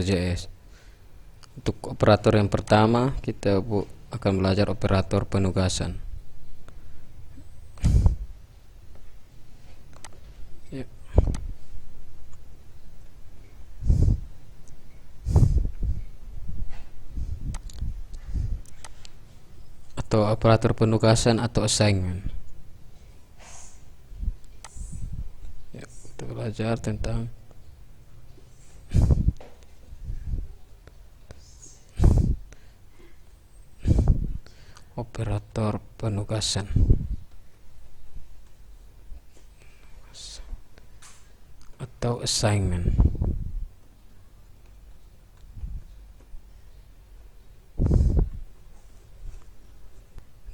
JS. Untuk operator yang pertama kita akan belajar operator penugasan. Ya. Atau operator penugasan atau assignment. Ya, kita belajar tentang operator penugasan atau assignment.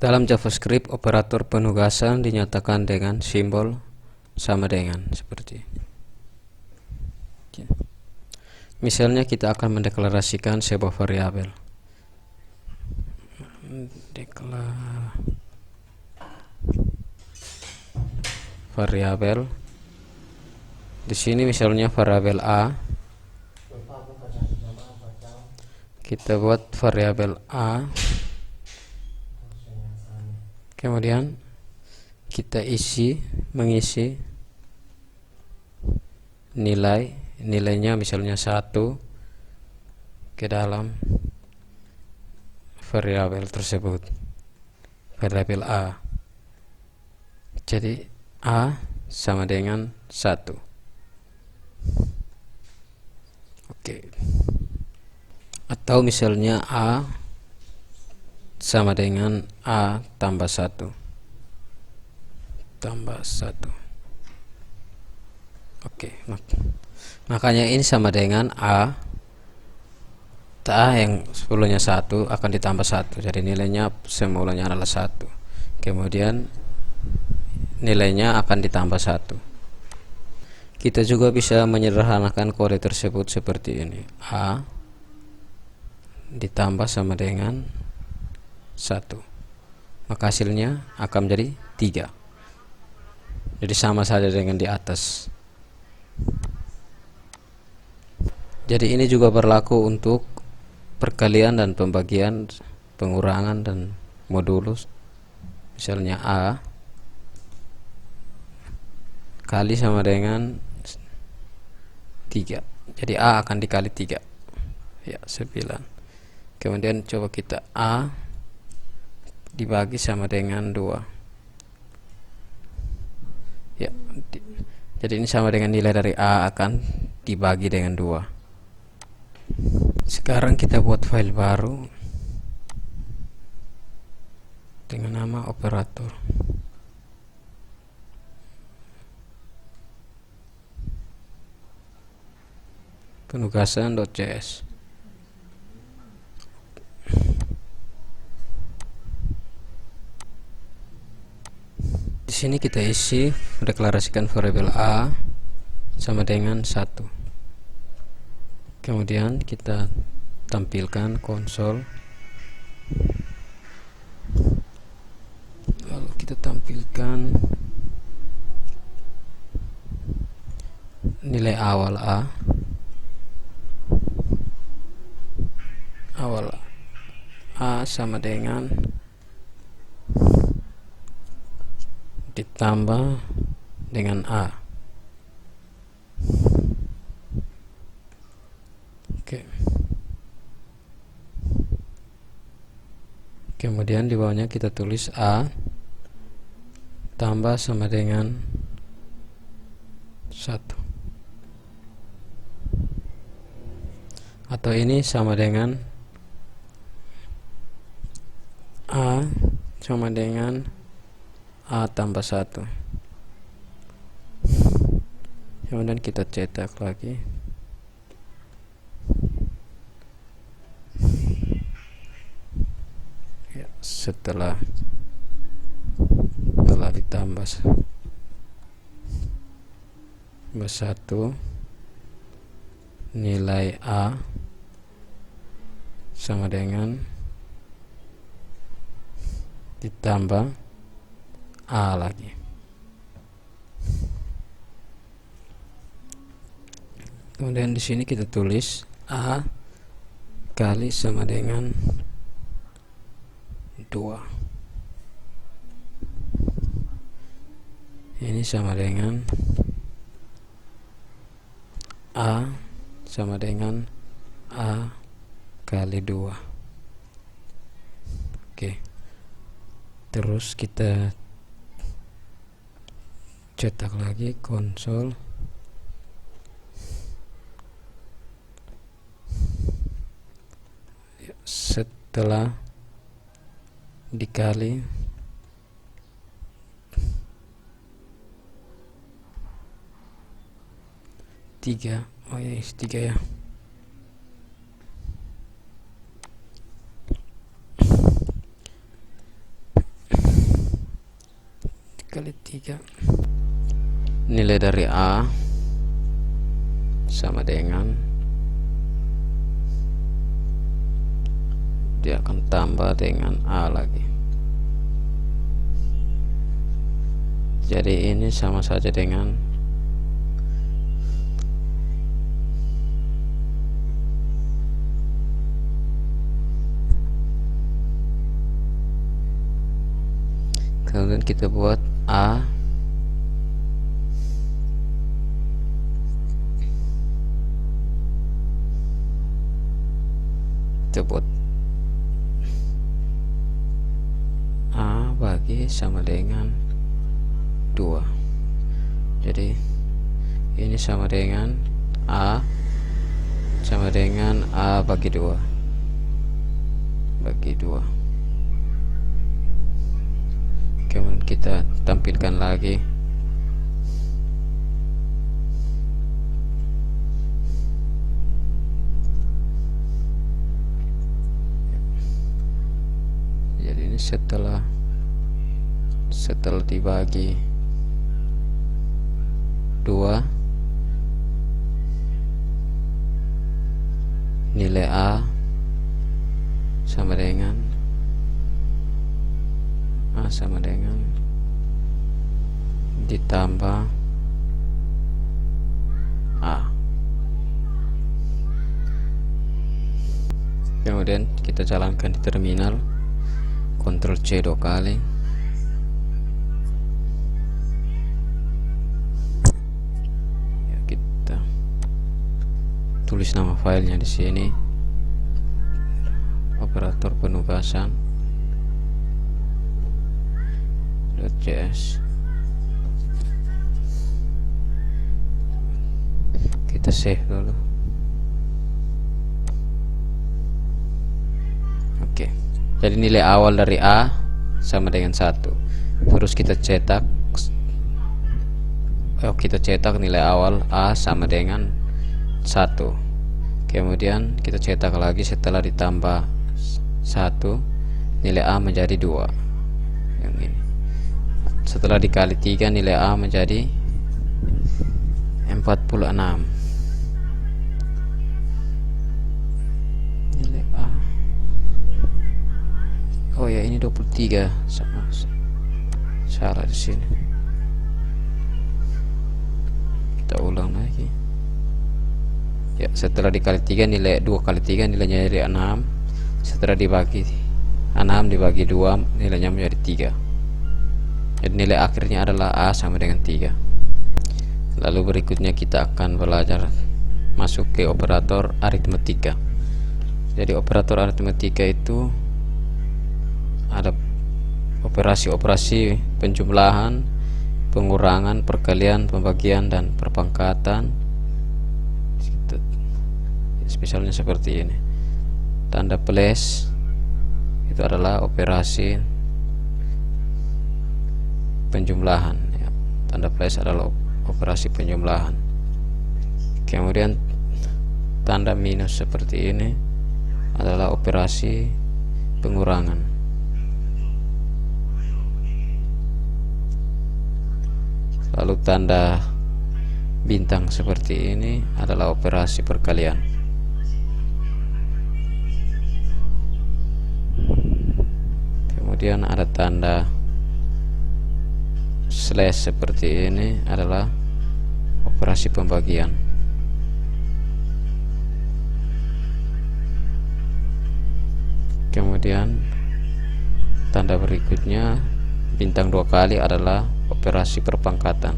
Dalam JavaScript, operator penugasan dinyatakan dengan simbol sama dengan seperti ini. Misalnya kita akan mendeklarasikan sebuah variabel. Variabel. Di sini misalnya variabel A. Kita buat variabel A. Kemudian kita mengisi nilainya misalnya 1 ke dalam variabel tersebut, variabel A. Jadi A sama dengan 1. Oke. Atau misalnya A sama dengan A tambah 1 tambah 1. Oke, makanya ini sama dengan A yang sebelumnya 1 akan ditambah 1, jadi nilainya semulanya adalah 1, kemudian nilainya akan ditambah 1. Kita juga bisa menyederhanakan kode tersebut seperti ini. A ditambah sama dengan 1, maka hasilnya akan menjadi 3. Jadi sama saja dengan di atas. Jadi ini juga berlaku untuk perkalian dan pembagian, pengurangan dan modulus. Misalnya A kali sama dengan 3, jadi A akan dikali 3, ya 9. Kemudian coba kita A dibagi sama dengan 2, ya. Jadi ini sama dengan nilai dari A akan dibagi dengan 2. Sekarang kita buat file baru dengan nama operator. Penugasan.js. Di sini kita isi deklarasikan variabel A sama dengan 1. Kemudian kita tampilkan konsol. Lalu kita tampilkan nilai awal A. Awal A sama dengan ditambah dengan A. Oke. Kemudian di bawahnya kita tulis A tambah sama dengan 1. Atau ini sama dengan A sama dengan A tambah 1. Kemudian kita cetak lagi. Ya, setelah ditambah 1, nilai A sama dengan ditambah A lagi. Kemudian di sini kita tulis A kali sama dengan 2. Ini sama dengan A sama dengan A kali 2. Oke. Terus kita cetak lagi konsol. Setelah dikali tiga, oh ya isi 3 ya. Dikali 3, nilai dari A sama dengan, dia akan tambah dengan A lagi. Jadi ini sama saja dengan kemudian kita buat A kita buat A bagi sama dengan 2. Jadi ini sama dengan A sama dengan A bagi 2 bagi 2. Kemudian kita tampilkan lagi jadi ini setelah dibagi 2, nilai A sama dengan ditambah A. Kemudian kita jalankan di terminal, Ctrl C 2 kali. Ya, kita tulis nama filenya di sini, operator penugasan .js. Kita save dulu. Oke. Jadi nilai awal dari A sama dengan 1. Terus kita cetak nilai awal A sama dengan 1. Kemudian kita cetak lagi setelah ditambah 1, nilai A menjadi 2. Yang ini. Setelah dikali 3, nilai A menjadi 46. Nilai A, oh ya ini 23, salah di sini. Kita ulang lagi. Ya, setelah dikali 3, nilai 2 kali 3 nilainya jadi 6. Setelah dibagi 6 dibagi 2, nilainya menjadi 3. Jadi nilai akhirnya adalah A sama dengan 3. Lalu berikutnya kita akan belajar masuk ke operator aritmetika. Jadi operator aritmetika itu ada operasi-operasi penjumlahan, pengurangan, perkalian, pembagian, dan perpangkatan. Spesialnya seperti ini. Tanda plus itu adalah operasi penjumlahan ya. Tanda plus adalah operasi penjumlahan. Kemudian tanda minus seperti ini adalah operasi pengurangan. Lalu tanda bintang seperti ini adalah operasi perkalian. Kemudian ada tanda slash seperti ini adalah operasi pembagian. kemudian tanda berikutnya bintang 2 kali adalah operasi perpangkatan.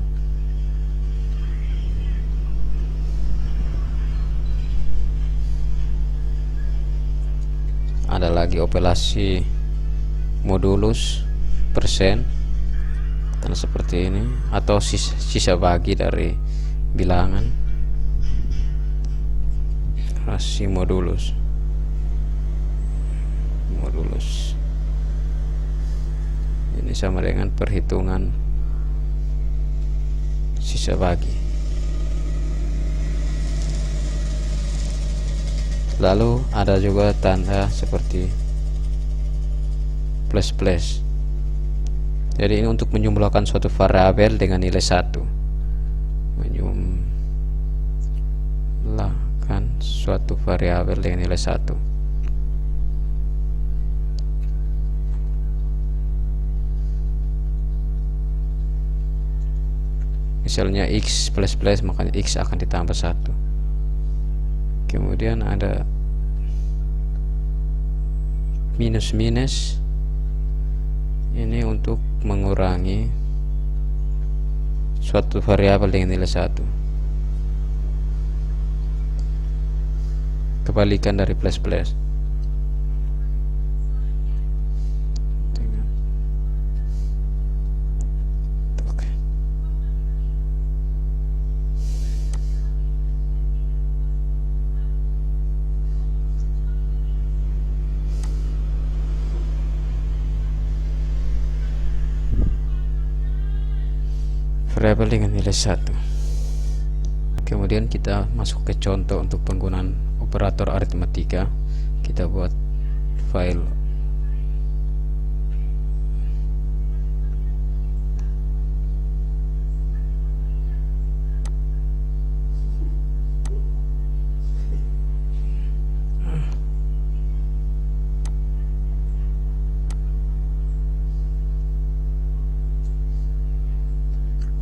Ada lagi operasi modulus persen, dan seperti ini, atau sisa bagi dari bilangan. Operasi modulus ini sama dengan perhitungan sisa bagi. Lalu ada juga tanda seperti plus. Jadi ini untuk menjumlahkan suatu variabel dengan nilai 1. Menjumlahkan suatu variabel dengan nilai 1. Misalnya x plus, makanya x akan ditambah 1. Kemudian ada minus, ini untuk mengurangi suatu variabel dengan nilai 1. Kebalikan dari plus. Variabel dengan nilai 1. Kemudian kita masuk ke contoh untuk penggunaan operator aritmatika. Kita buat file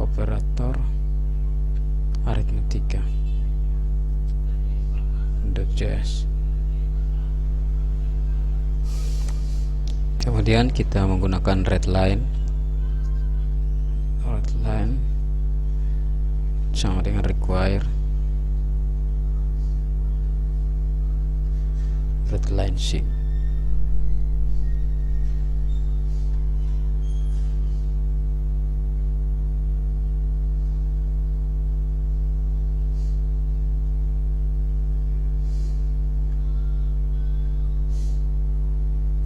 operator aritmatika .js. Kemudian kita menggunakan readline sama dengan require readline sheet.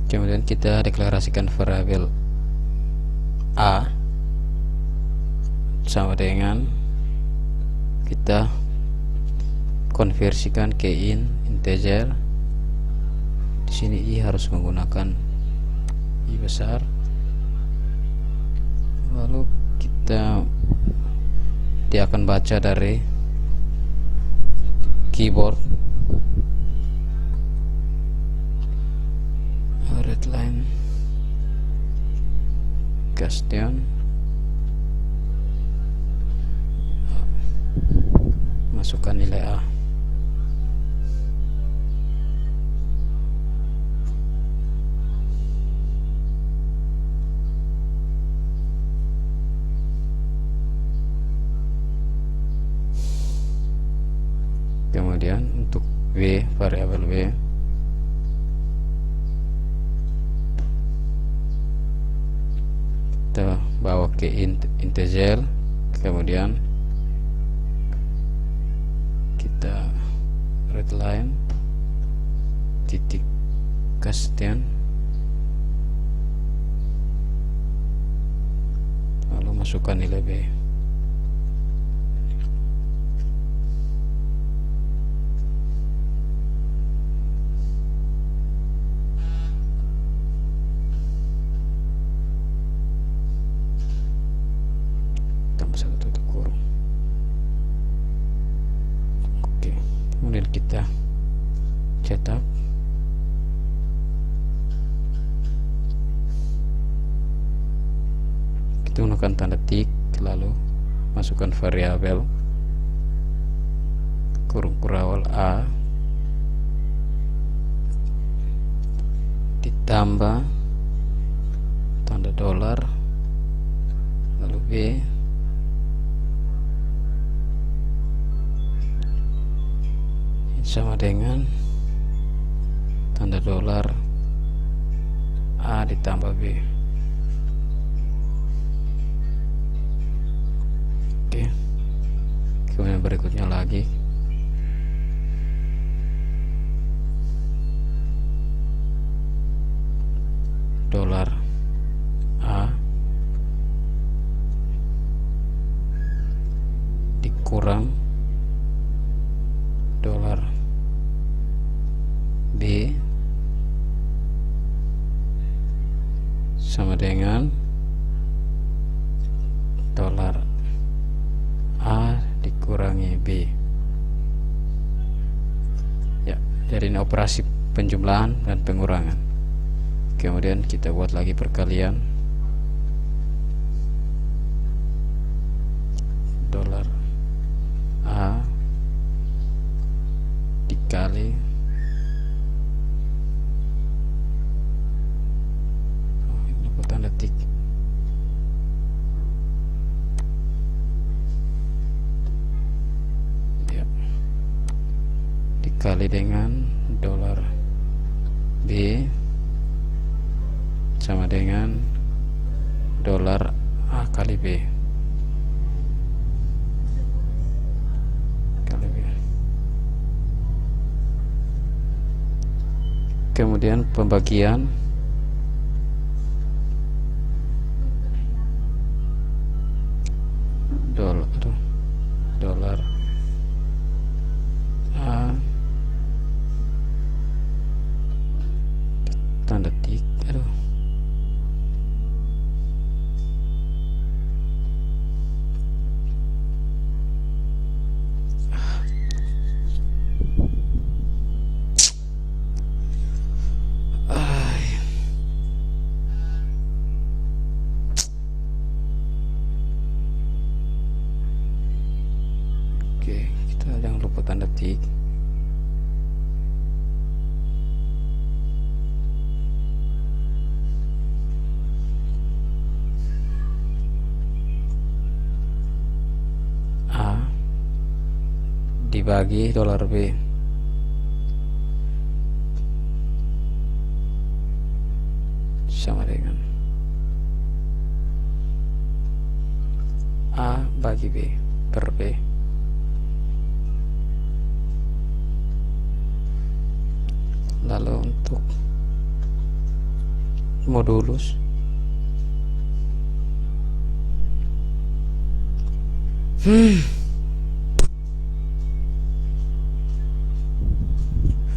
Kemudian kita deklarasikan variabel a sama dengan kita konversikan ke integer. Di sini i harus menggunakan i besar. Lalu dia akan baca dari keyboard readline question, masukkan nilai A. Kemudian untuk variabel W kita bawa ke integer, kemudian kita readline titik question, lalu masukkan nilai B. Satu tutup kurung. Oke, kemudian kita cetak. Kita gunakan tanda tik, lalu masukkan variabel kurung kurawal a, ditambah tanda dolar, lalu B sama dengan tanda dolar A ditambah B. Oke, kemudian berikutnya lagi dolar A dikurang dolar B sama dengan dolar A dikurangi B. Ya, jadi ini operasi penjumlahan dan pengurangan. Kemudian kita buat lagi perkalian dolar A dikali ini tanda tik ya, dikali dengan dolar B sama dengan dolar A kali B kali B. Kemudian pembagian dolar A tanda tik Oke, kita jangan lupa tanda tik. A dibagi dolar B sama dengan A bagi B per B. Lalu untuk modulus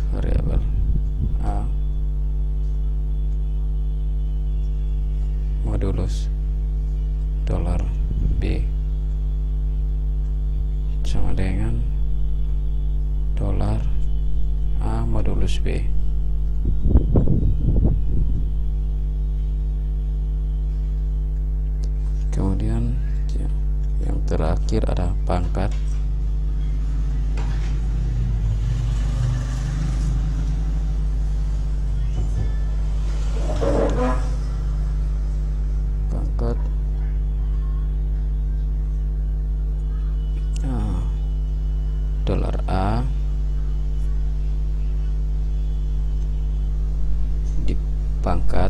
variabel A modulus dolar B sama dengan dolar A modulus B. Kemudian yang terakhir ada pangkat dolar A dipangkat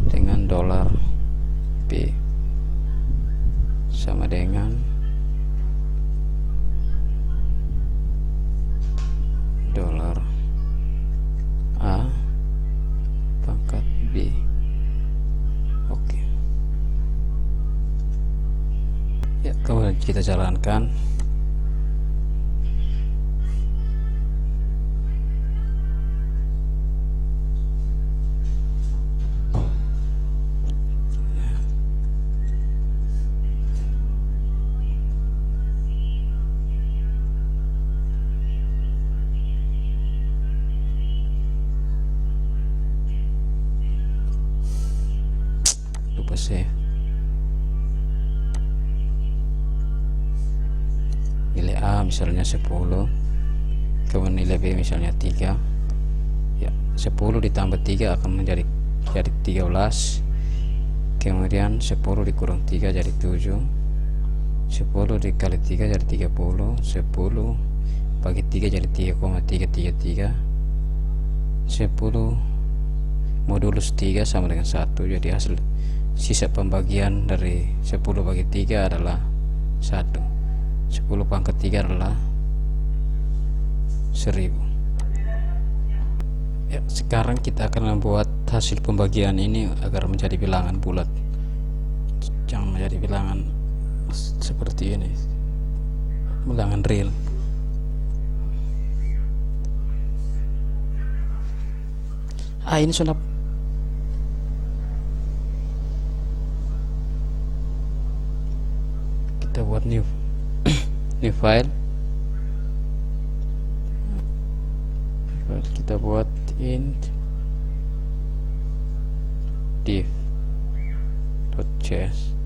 dengan dolar B sama dengan dolar A pangkat B. Oke. Ya, kemudian kita jalankan. C nilai A misalnya 10, kemudian nilai B misalnya 3 ya, 10 ditambah 3 akan jadi 13. Kemudian 10 dikurang 3 jadi 7. 10 dikali 3 jadi 30. 10 bagi 3 jadi 3,333. 10 modulus 3 sama dengan 1. Jadi hasil sisa pembagian dari 10 bagi 3 adalah 1. 10 pangkat 3 adalah 1000. Ya, sekarang kita akan membuat hasil pembagian ini agar menjadi bilangan bulat, jangan menjadi bilangan seperti ini, bilangan real. Ini sudah kita buat new new file. Kita buat int div.js.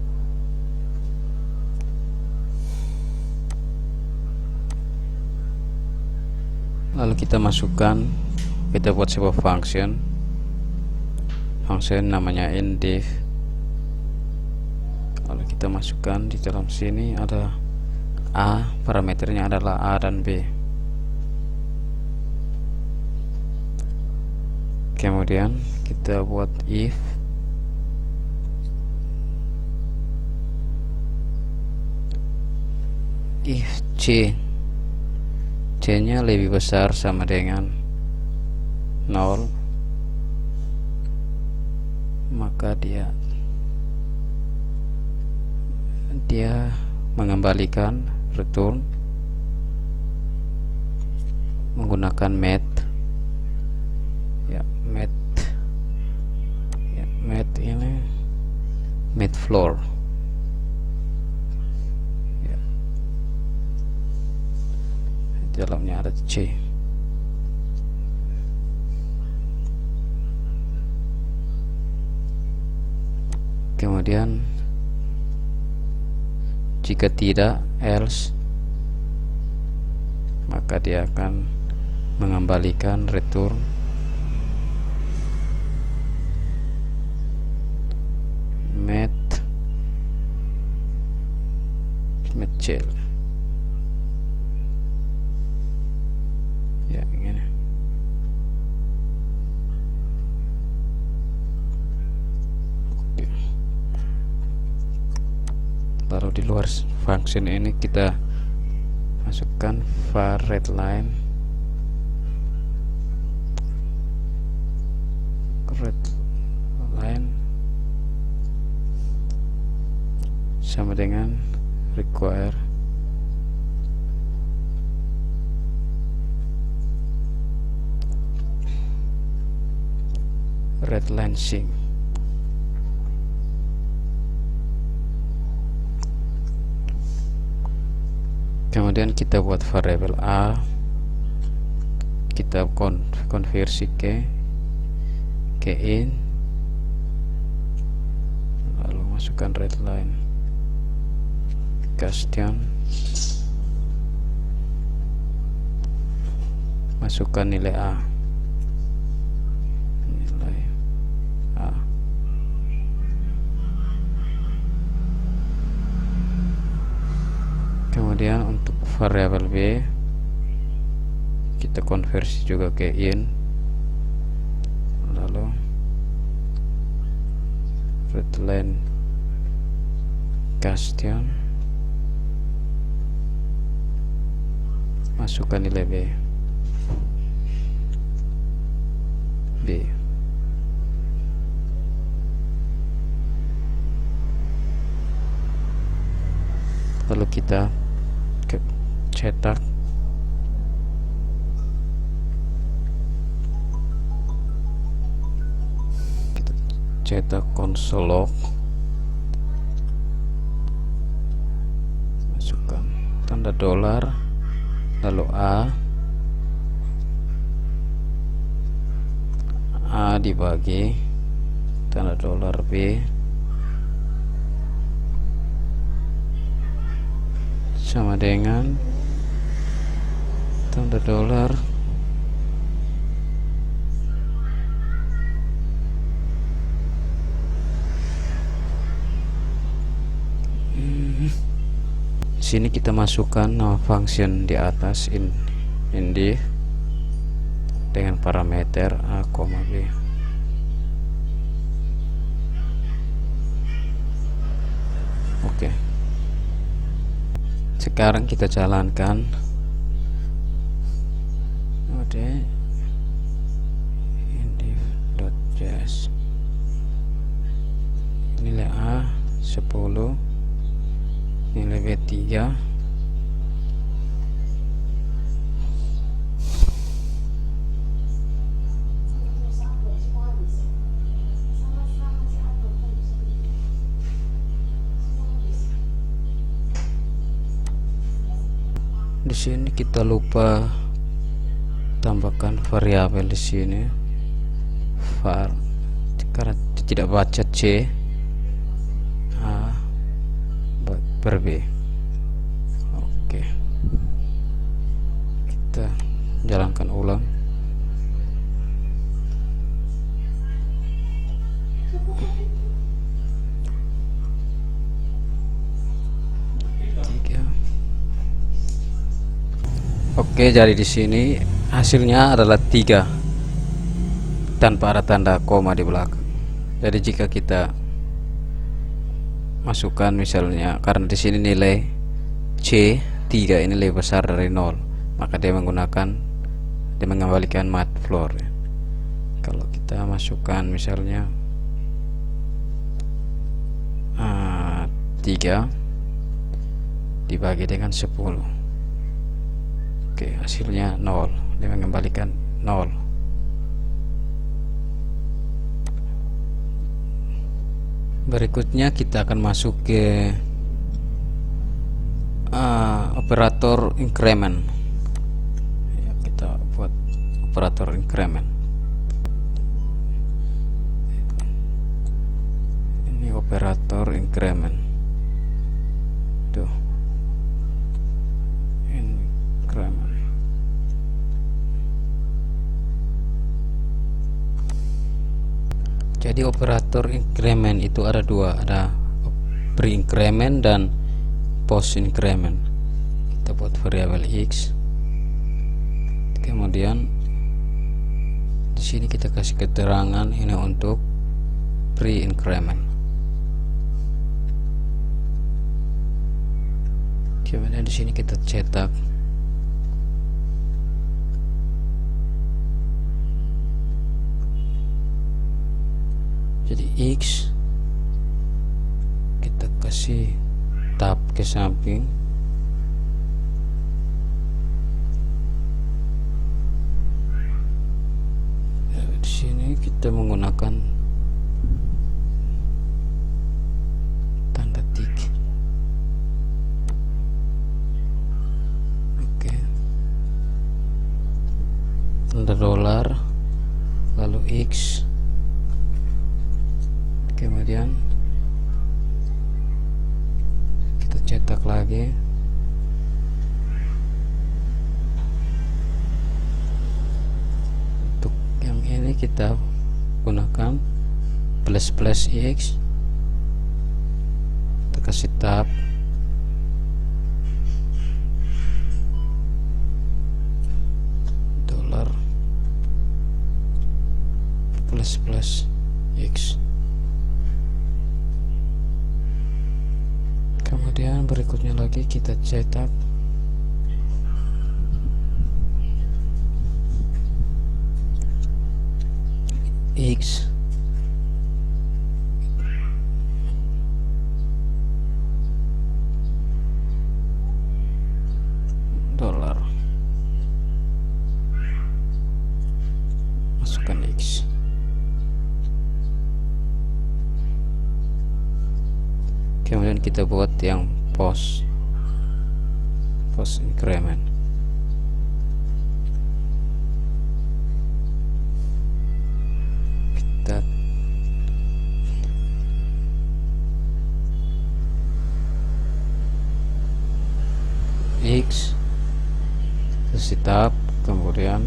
Lalu kita masukkan, kita buat sebuah function namanya int div. Lalu kita masukkan di dalam sini ada a, parameternya adalah a dan b. Kemudian kita buat if c nya lebih besar sama dengan 0, maka dia mengembalikan return menggunakan math ini math floor ya. Di dalamnya ada c. Kemudian jika tidak, else, maka dia akan mengembalikan return math ya, ini. Lalu di luar function ini kita masukkan var readline sama dengan require readline sync. Kemudian kita buat variabel a, kita konversi ke in, lalu masukkan readline question, masukkan nilai a, kemudian untuk variabel b kita konversi juga ke in, lalu readline question, masukkan nilai b. Lalu kita cetak console log, masukkan tanda dolar, lalu a dibagi tanda dolar b sama dengan tanda dolar sini kita masukkan nama function di atas div dengan parameter a, b. Oke. Sekarang kita jalankan node div.js. Nilai a 10, nilai b 3, di sini kita lupa tambahkan variabel di sini var, karena tidak baca c a per b. Oke, kita jalankan ulang. Oke, jadi di sini hasilnya adalah 3 tanpa ada tanda koma di belakang. Jadi jika kita masukkan misalnya, karena di sini nilai C 3 ini lebih besar dari 0, maka dia mengembalikan matfloor. Kalau kita masukkan misalnya 3 dibagi dengan 10, oke, hasilnya 0, dia mengembalikan 0. Berikutnya kita akan masuk ke operator increment. Ya, kita buat operator increment. Ini operator increment. Tuh. Increment. Jadi operator increment itu ada dua, ada pre-increment dan post-increment. Kita buat variabel x, kemudian di sini kita kasih keterangan ini untuk pre-increment. Kemudian di sini kita cetak jadi x, kita kasih tab ke samping, ya, di sini kita menggunakan tanda tik. Oke, tanda dolar, lalu x, kemudian kita cetak lagi, untuk yang ini kita gunakan plus x, kita kasih tab, dolar plus x. Kemudian berikutnya lagi kita cetak x, dolar, masukkan x. Kemudian kita buat yang post increment. Kita x, kasih tab, kemudian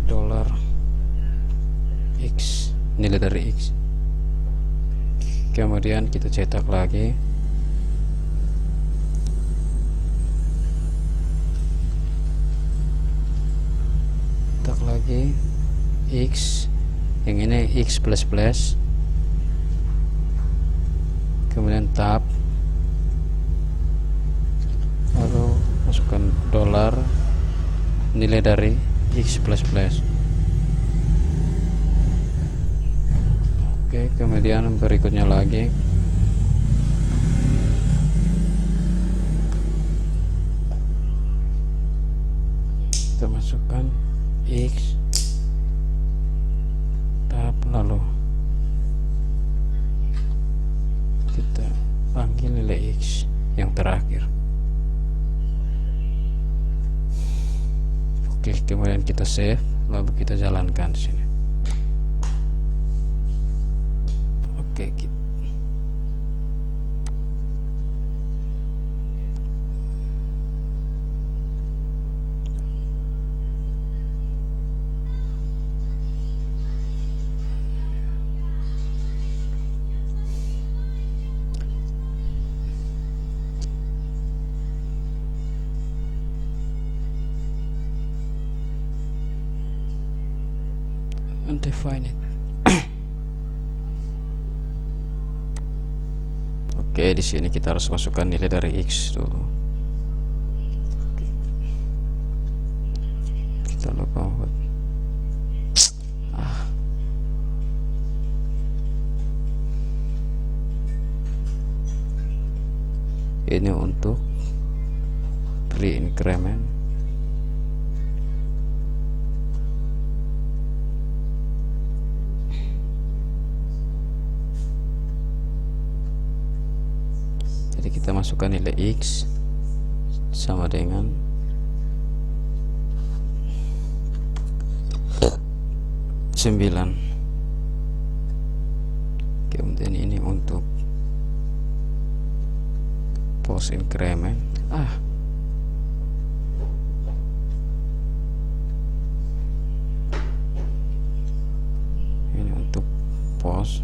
dolar x, nilai dari x. Kemudian kita cetak lagi X, yang ini X plus plus, kemudian tab, lalu masukkan dolar, nilai dari X plus plus. Oke, kemudian berikutnya lagi kita masukkan X tab, lalu kita panggil nilai X yang terakhir. Oke, kemudian kita save, lalu kita jalankan di sini. Oke, undefined. Oke, di sini kita harus masukkan nilai dari X dulu. Kita lupa buat ini untuk pre-increment. Jadi kita masukkan nilai X sama dengan 9. Kemudian ini untuk post increment. Ini untuk post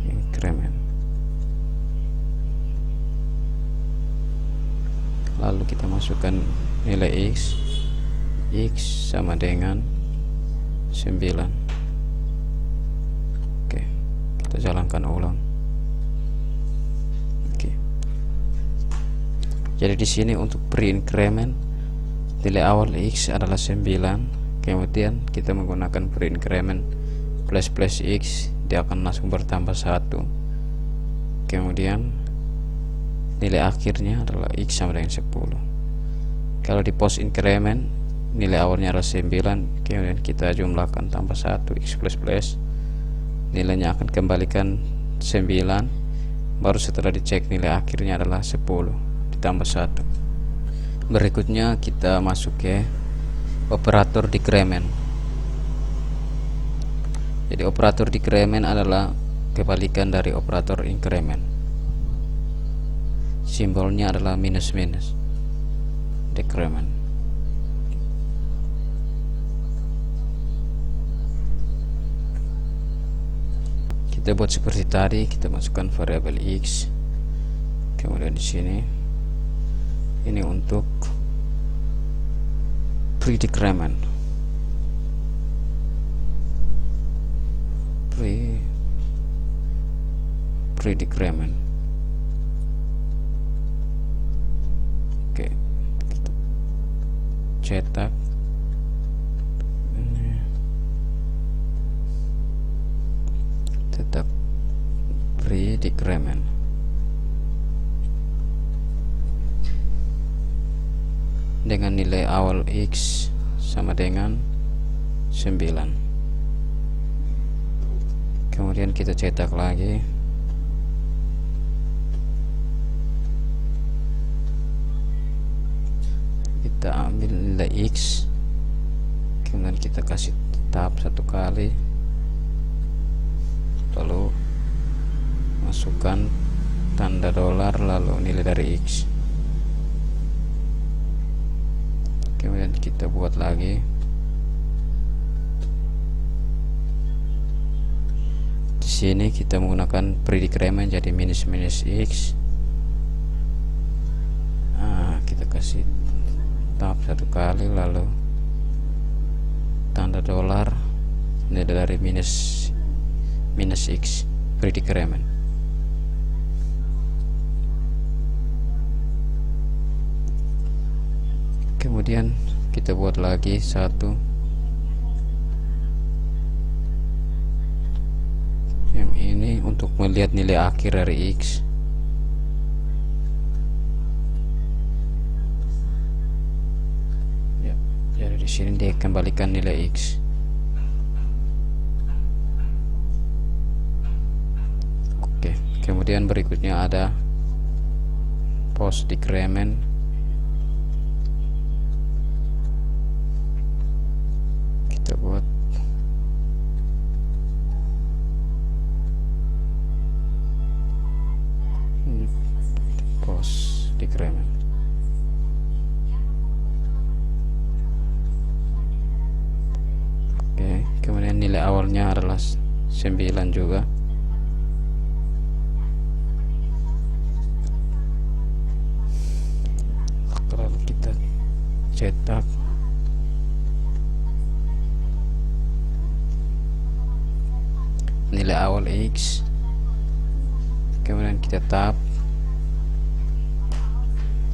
increment. Lalu kita masukkan nilai X sama dengan 9. Oke, kita jalankan ulang. Oke, jadi di sini untuk pre-increment nilai awal X adalah 9, kemudian kita menggunakan pre-increment plus plus X, dia akan langsung bertambah 1. Kemudian nilai akhirnya adalah X sama dengan 10. Kalau di post increment nilai awalnya adalah 9, kemudian kita jumlahkan tambah 1 X plus plus, nilainya akan kembalikan 9, baru setelah dicek nilai akhirnya adalah 10 ditambah 1. Berikutnya kita masuk ke operator decrement. Jadi operator decrement adalah kebalikan dari operator increment. Simbolnya adalah minus minus, decrement. Kita buat seperti tadi, kita masukkan variabel X, kemudian di sini ini untuk pre-decrement, pre-decrement. Oke, kita cetak ini, tetap pre-decrement. Dengan nilai awal X sama dengan 9. Kemudian kita cetak lagi. Kita ambil nilai X, kemudian kita kasih tab 1 kali, lalu masukkan tanda dolar, lalu nilai dari X. Kemudian kita buat lagi. Di sini kita menggunakan pre-decrement, jadi minus minus X. Kita kasih tab 1 kali, lalu tanda dolar, nilai dari minus x pre-decrement. Kemudian kita buat lagi satu yang ini untuk melihat nilai akhir dari X. Ya, jadi di sini dia kembalikan nilai X. Oke, kemudian berikutnya ada post decrement. Kita buat post decrement. Oke, kemudian nilai awalnya adalah 9 juga. Lalu kita cetak nilai awal X, kemudian kita tap,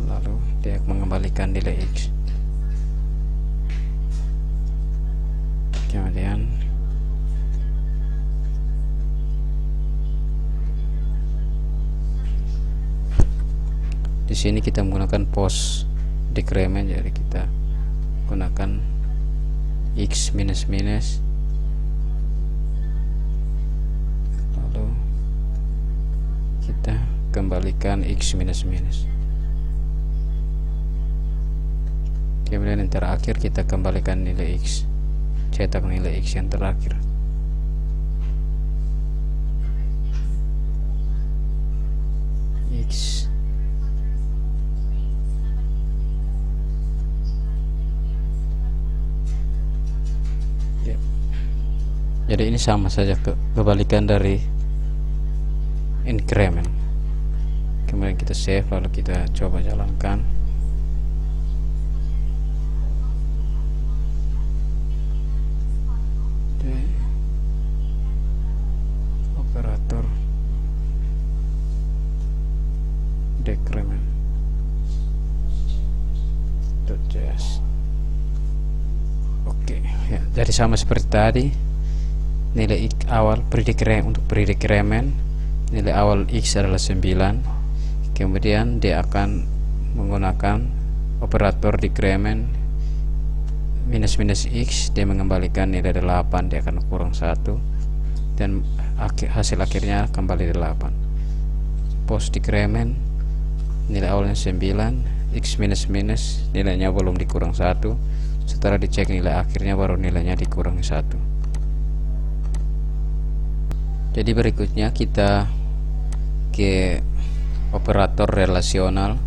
lalu dia mengembalikan nilai X. Kemudian di sini kita menggunakan post decrement, jadi kita gunakan X minus minus, lalu kita kembalikan X minus minus. Kemudian yang terakhir kita kembalikan nilai X, cetak nilai X yang terakhir. X ya. Jadi ini sama saja kebalikan dari increment. Kemudian kita save, lalu kita coba jalankan. Operator decrement .js. Oke, ya, jadi sama seperti tadi. Nilai awal untuk pre-decrement, nilai awal X adalah 9. Kemudian dia akan menggunakan operator decrement minus minus X, dia mengembalikan nilai 8, dia akan kurang 1, dan hasil akhirnya kembali 8. Post decrement, nilai awalnya 9, X minus minus, nilainya belum dikurang 1. Setelah dicek nilai akhirnya baru nilainya dikurangi 1. Jadi berikutnya kita ke operator relasional.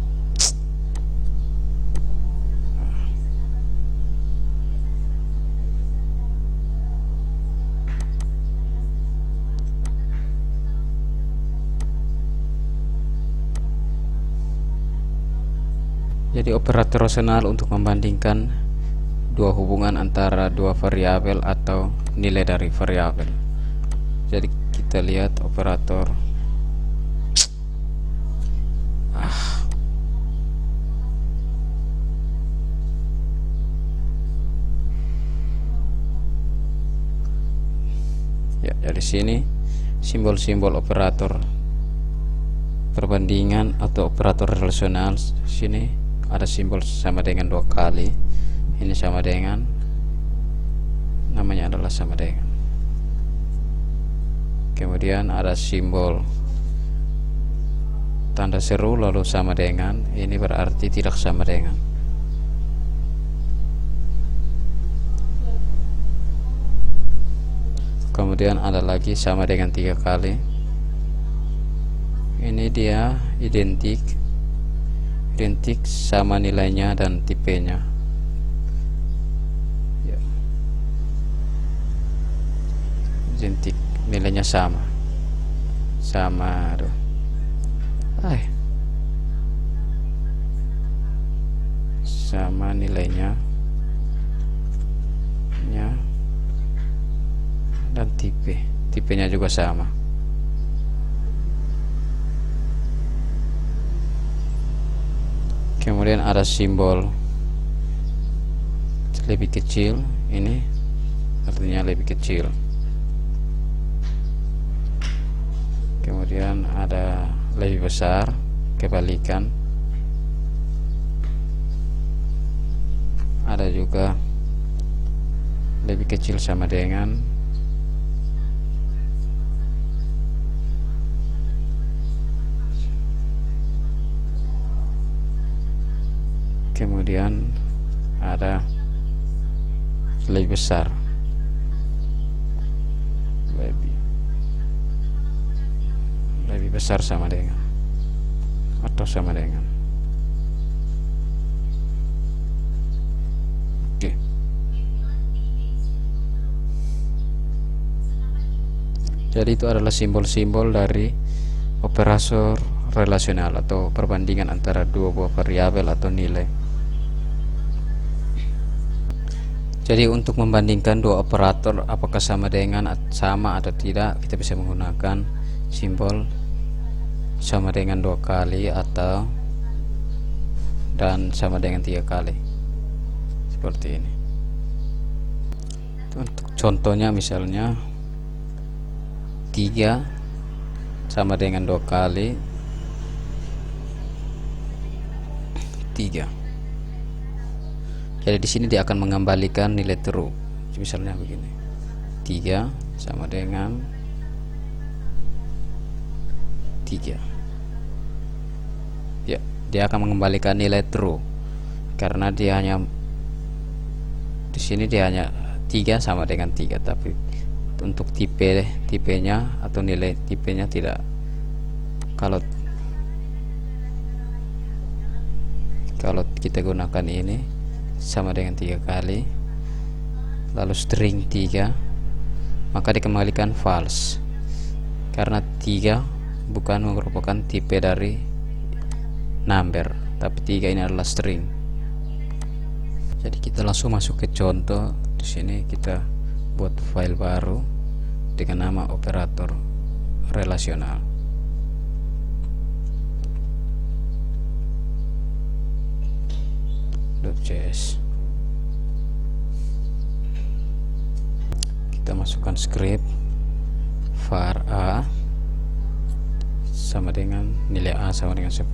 Jadi operator relasional untuk membandingkan dua hubungan antara dua variabel atau nilai dari variabel. Jadi kita lihat operator ya, dari sini simbol-simbol operator perbandingan atau operator relasional. Sini ada simbol sama dengan 2 kali, ini sama dengan, namanya adalah sama dengan. Kemudian ada simbol tanda seru lalu sama dengan, ini berarti tidak sama dengan. Kemudian ada lagi sama dengan 3 kali, ini dia identik sama nilainya dan tipenya ya. Identik, nilainya sama aduh sama nilainya tipenya juga sama. Kemudian ada simbol lebih kecil, ini artinya lebih kecil. Kemudian ada lebih besar, kebalikan. Ada juga lebih kecil sama dengan, kemudian ada lebih besar, lebih besar sama dengan atau sama dengan. Oke. Jadi itu adalah simbol-simbol dari operator relasional atau perbandingan antara dua buah variabel atau nilai. Jadi untuk membandingkan dua operator apakah sama dengan, sama atau tidak, kita bisa menggunakan simbol sama dengan 2 kali atau dan sama dengan 3 kali, seperti ini. Untuk contohnya misalnya 3 sama dengan 2 kali 3. Jadi di sini dia akan mengembalikan nilai true. Misalnya begini. 3 sama dengan 3. Ya, dia akan mengembalikan nilai true karena dia hanya di sini dia hanya 3 sama dengan 3, tapi untuk tipenya atau nilai tipenya tidak. Kalau kita gunakan ini sama dengan 3 kali lalu string 3, maka dikembalikan false karena 3 bukan merupakan tipe dari number, tapi 3 ini adalah string. Jadi kita langsung masuk ke contoh. Di sini kita buat file baru dengan nama operator relasional. .js. Kita masukkan script var a sama dengan nilai a sama dengan 10,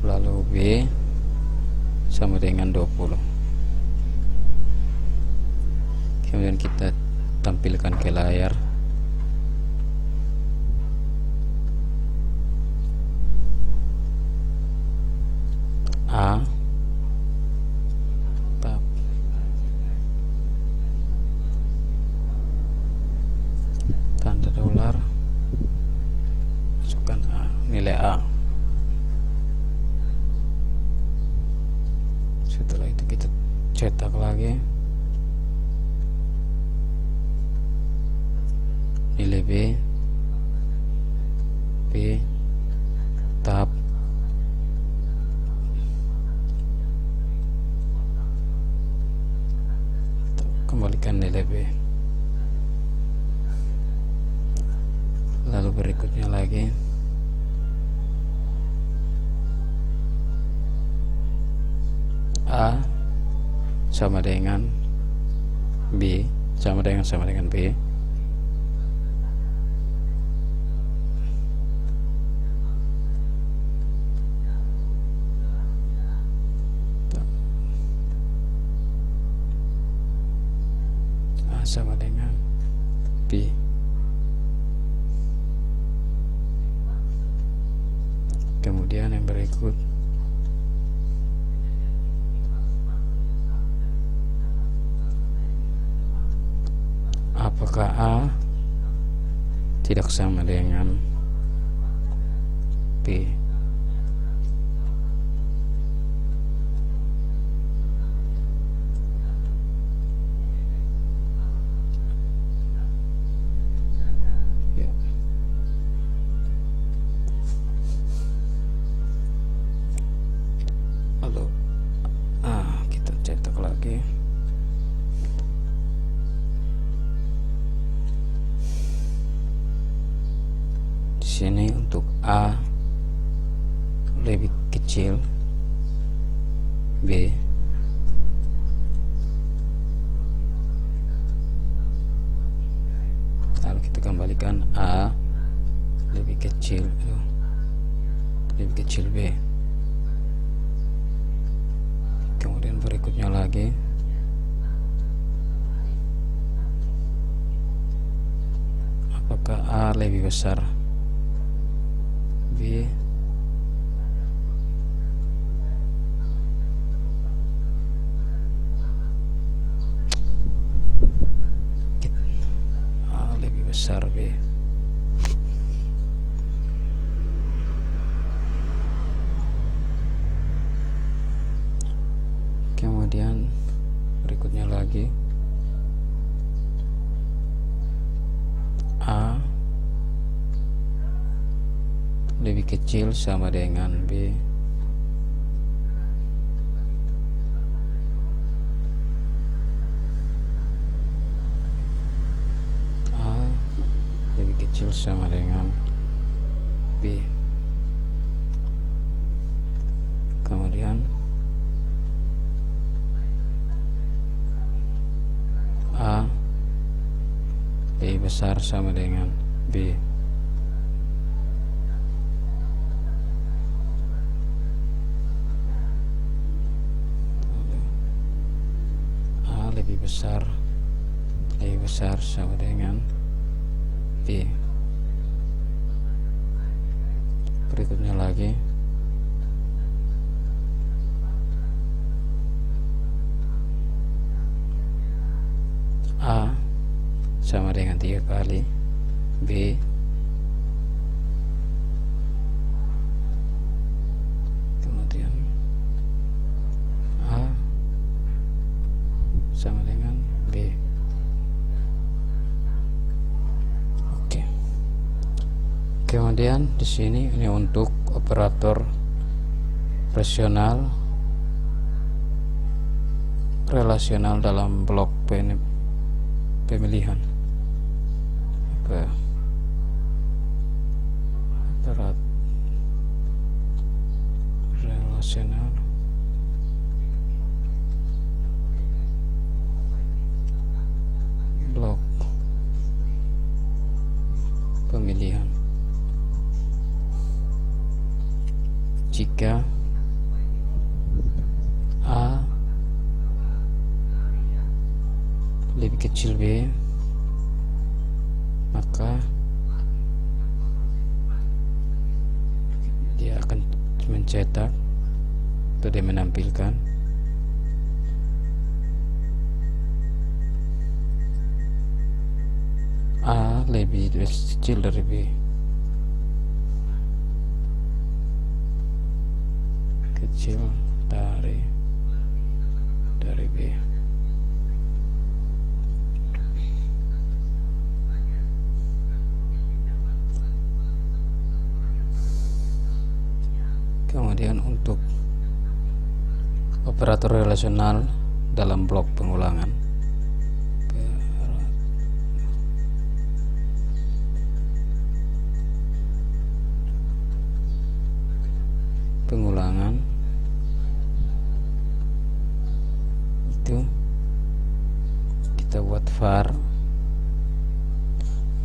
lalu b sama dengan 20. Kemudian kita tampilkan ke layar. A tab tanda dolar, masukkan A, nilai A. Setelah itu kita cetak lagi nilai B tab kembalikan nilai B. Lalu berikutnya lagi A sama dengan B sama dengan B. Sama dengan B. Kemudian yang berikut apakah A tidak sama dengan B? Lalu kita cetak lagi B. Lalu kita kembalikan A lebih kecil B. Kemudian berikutnya lagi apakah A lebih besar B? A lebih besar B. Kemudian berikutnya lagi A lebih kecil sama dengan B. A lebih kecil sama dengan B. Kemudian A lebih besar sama dengan B. A lebih besar sama dengan B. Berikutnya lagi A sama dengan 3 kali B. Kemudian A sama dengan B. Oke. Kemudian di sini ini untuk operator relasional dalam blok pemilihan. Operator relasional blok pemilihan. Jika A lebih kecil B, maka dia akan mencetak atau dia menampilkan A lebih kecil dari B. Kecil dari B. Kemudian untuk operator relasional dalam blok pengulangan, itu kita buat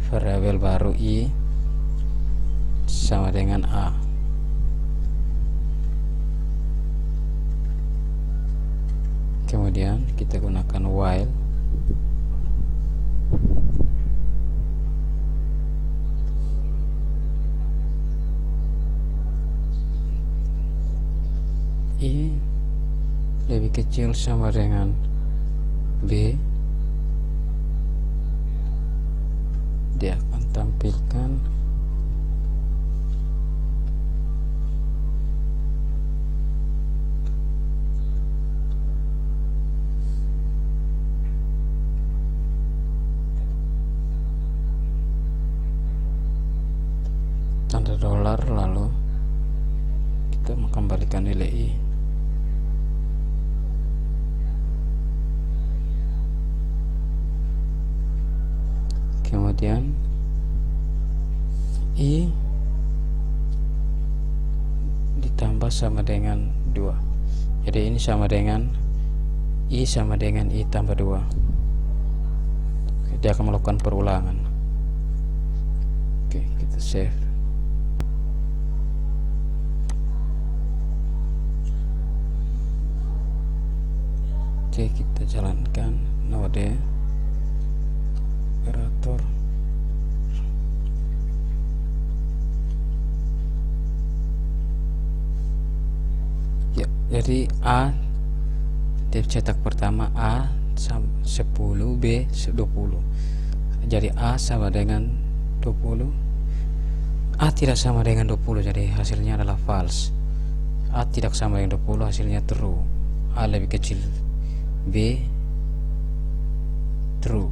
variabel baru I sama dengan A. Kemudian kita gunakan while I lebih kecil sama dengan B, dia akan tampilkan tanda dolar, lalu kita mengembalikan nilai I. Kemudian I ditambah sama dengan 2. Jadi ini sama dengan I sama dengan I tambah 2. Oke, dia akan melakukan perulangan. Oke, kita save. Oke, kita jalankan node operator. Ya, jadi A dia cetak pertama A 10, B 20. Jadi A sama dengan 20. A tidak sama dengan 20, jadi hasilnya adalah false. A tidak sama dengan 20, hasilnya true. A lebih kecil B, true.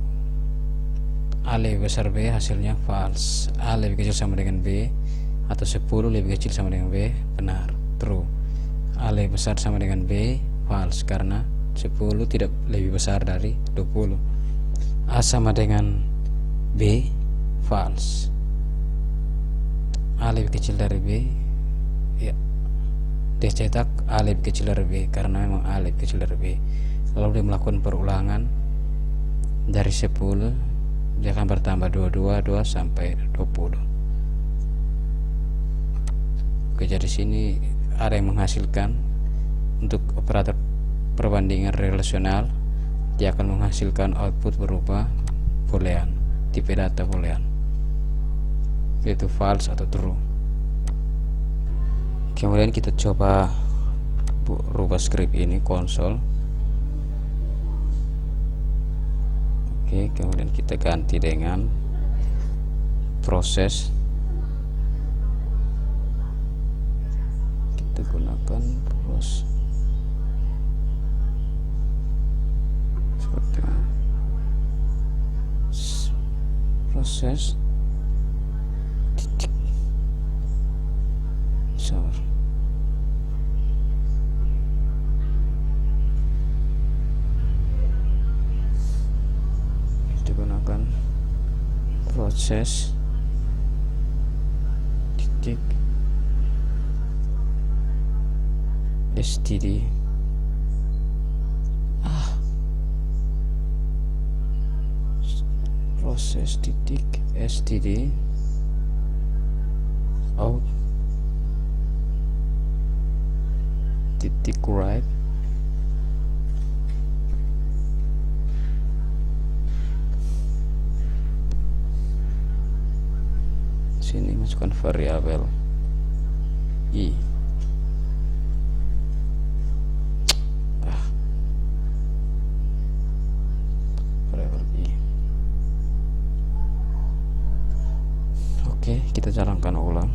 A lebih besar B, hasilnya false. A lebih kecil sama dengan B atau 10 lebih kecil sama dengan B, benar, true. A lebih besar sama dengan B, false, karena 10 tidak lebih besar dari 20. A sama dengan B, false. A lebih kecil dari B, ya, dia cetak A lebih kecil dari B karena memang A lebih kecil dari B. Lalu dia melakukan perulangan dari 10, dia akan bertambah 2 sampai 20. Oke, jadi sini ada yang menghasilkan untuk operator perbandingan relasional, dia akan menghasilkan output berupa boolean, tipe data boolean, yaitu false atau true. Kemudian kita coba rubah script ini konsol. Oke, kemudian kita ganti dengan proses. Kita gunakan proses titik sabar. Kita gunakan proses titik std. Proses titik std out titik write sini masukkan variabel i. Variabel i. Oke, kita jalankan ulang.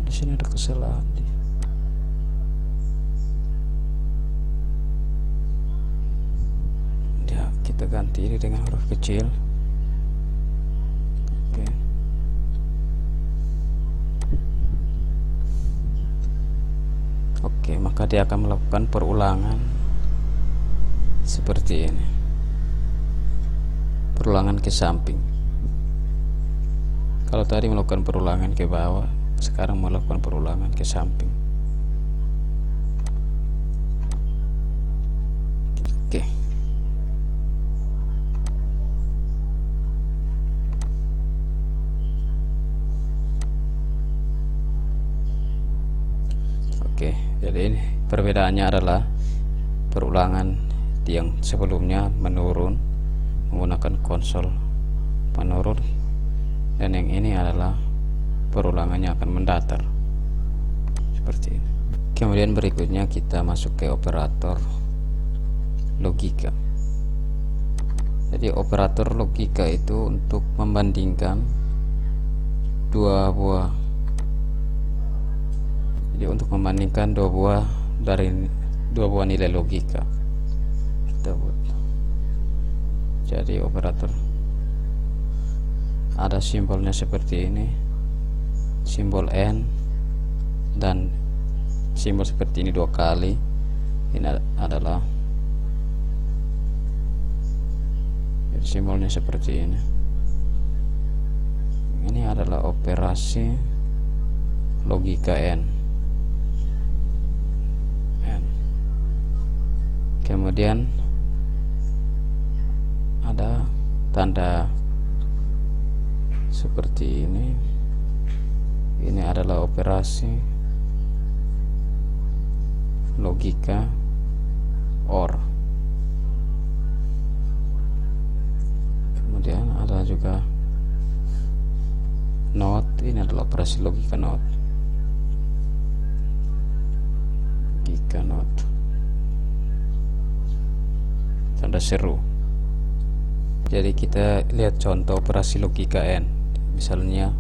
Di sini ada kesalahan. Ya, kita ganti ini dengan huruf kecil. Oke. Oke, maka dia akan melakukan perulangan seperti ini, perulangan ke samping. Kalau tadi melakukan perulangan ke bawah, sekarang melakukan perulangan ke samping. Oke. Oke, jadi ini perbedaannya adalah perulangan yang sebelumnya menurun menggunakan konsol menurun, dan yang ini adalah perulangannya akan mendatar seperti ini. Kemudian berikutnya kita masuk ke operator logika. Jadi operator logika itu untuk membandingkan dua buah, jadi untuk membandingkan dua buah nilai logika. Jadi operator ada simbolnya seperti ini, simbol N, dan simbol seperti ini 2 kali. Ini adalah simbolnya seperti ini. adalah operasi logika N. Kemudian ada tanda seperti ini. Ini adalah operasi logika OR. Kemudian ada juga NOT. Ini adalah operasi logika NOT. Logika NOT. Tanda seru. Jadi kita lihat contoh operasi logika N. Misalnya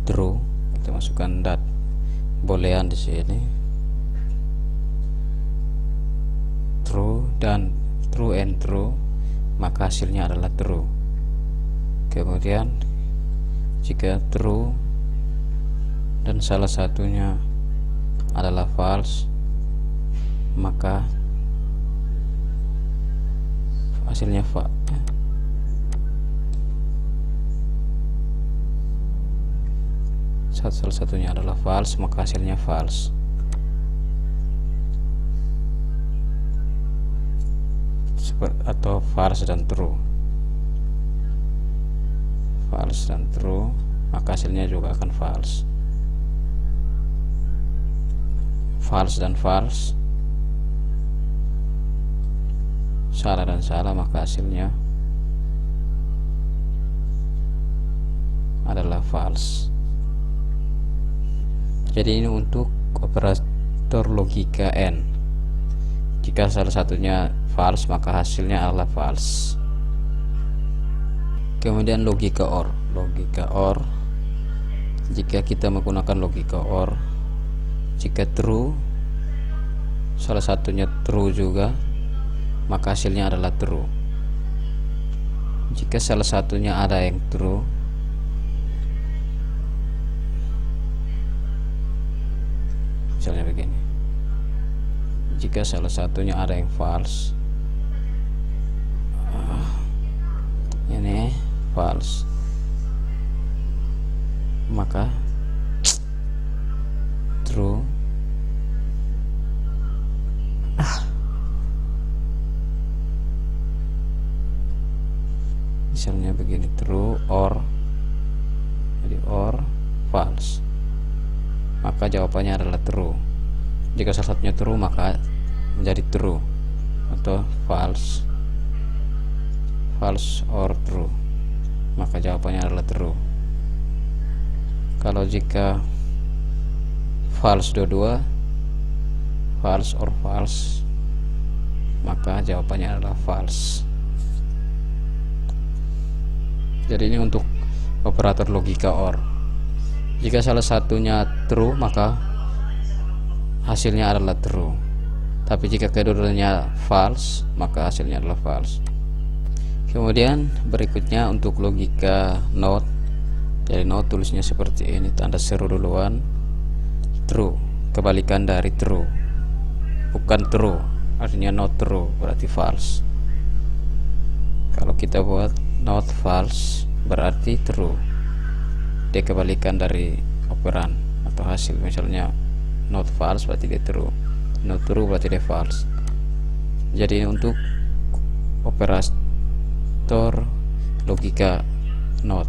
true, kita masukkan dat boolean di sini. True dan true and true, maka hasilnya adalah true. Kemudian jika true dan salah satunya adalah false, maka hasilnya salah satunya adalah false, maka hasilnya false. Atau false dan true. False dan true, maka hasilnya juga akan false. False dan false, salah dan salah, maka hasilnya adalah false. Jadi ini untuk operator logika N. Jika salah satunya false, maka hasilnya adalah false. Kemudian logika OR. Logika OR, jika kita menggunakan logika OR, jika true, salah satunya true juga, maka hasilnya adalah true. Jika salah satunya ada yang true, misalnya begini, jika salah satunya ada yang false, ini false, maka true. Misalnya begini, true or, jadi or false, maka jawabannya adalah true. Jika salah satunya true, maka menjadi true. Atau false, false or true, maka jawabannya adalah true. Kalau jika false dua-dua, false or false, maka jawabannya adalah false. Jadi ini untuk operator logika OR. Jika salah satunya true, maka hasilnya adalah true. Tapi jika kedua-duanya false, maka hasilnya adalah false. Kemudian berikutnya untuk logika NOT. Jadi NOT tulisnya seperti ini, tanda seru duluan. True, kebalikan dari true. Bukan true, artinya not true, berarti false. Kalau kita buat not false, berarti true. Dia kebalikan dari operan atau hasil. Misalnya not false berarti dia true, not true berarti dia false. Jadi untuk operator logika NOT.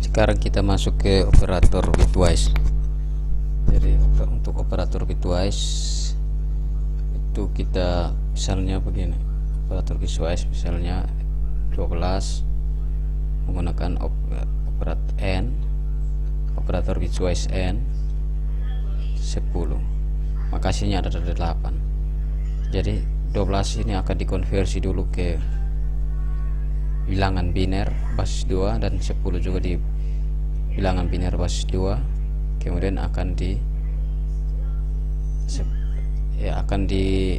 Sekarang kita masuk ke operator bitwise. Jadi untuk operator bitwise itu kita misalnya begini, operator bitwise misalnya 12 menggunakan operator N, operator bitwise N 10, maka hasilnya ada 8. Jadi 12 ini akan dikonversi dulu ke bilangan biner basis 2 dan 10 juga di bilangan biner basis 2. Kemudian akan di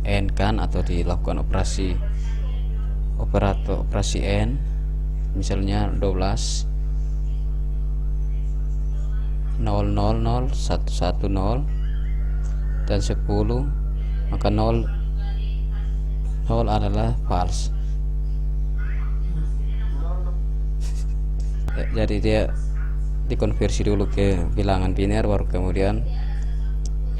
N kan, atau dilakukan operasi N, misalnya 12 000 110 dan 10, maka 0 adalah false. Jadi dia dikonversi dulu ke bilangan biner, baru kemudian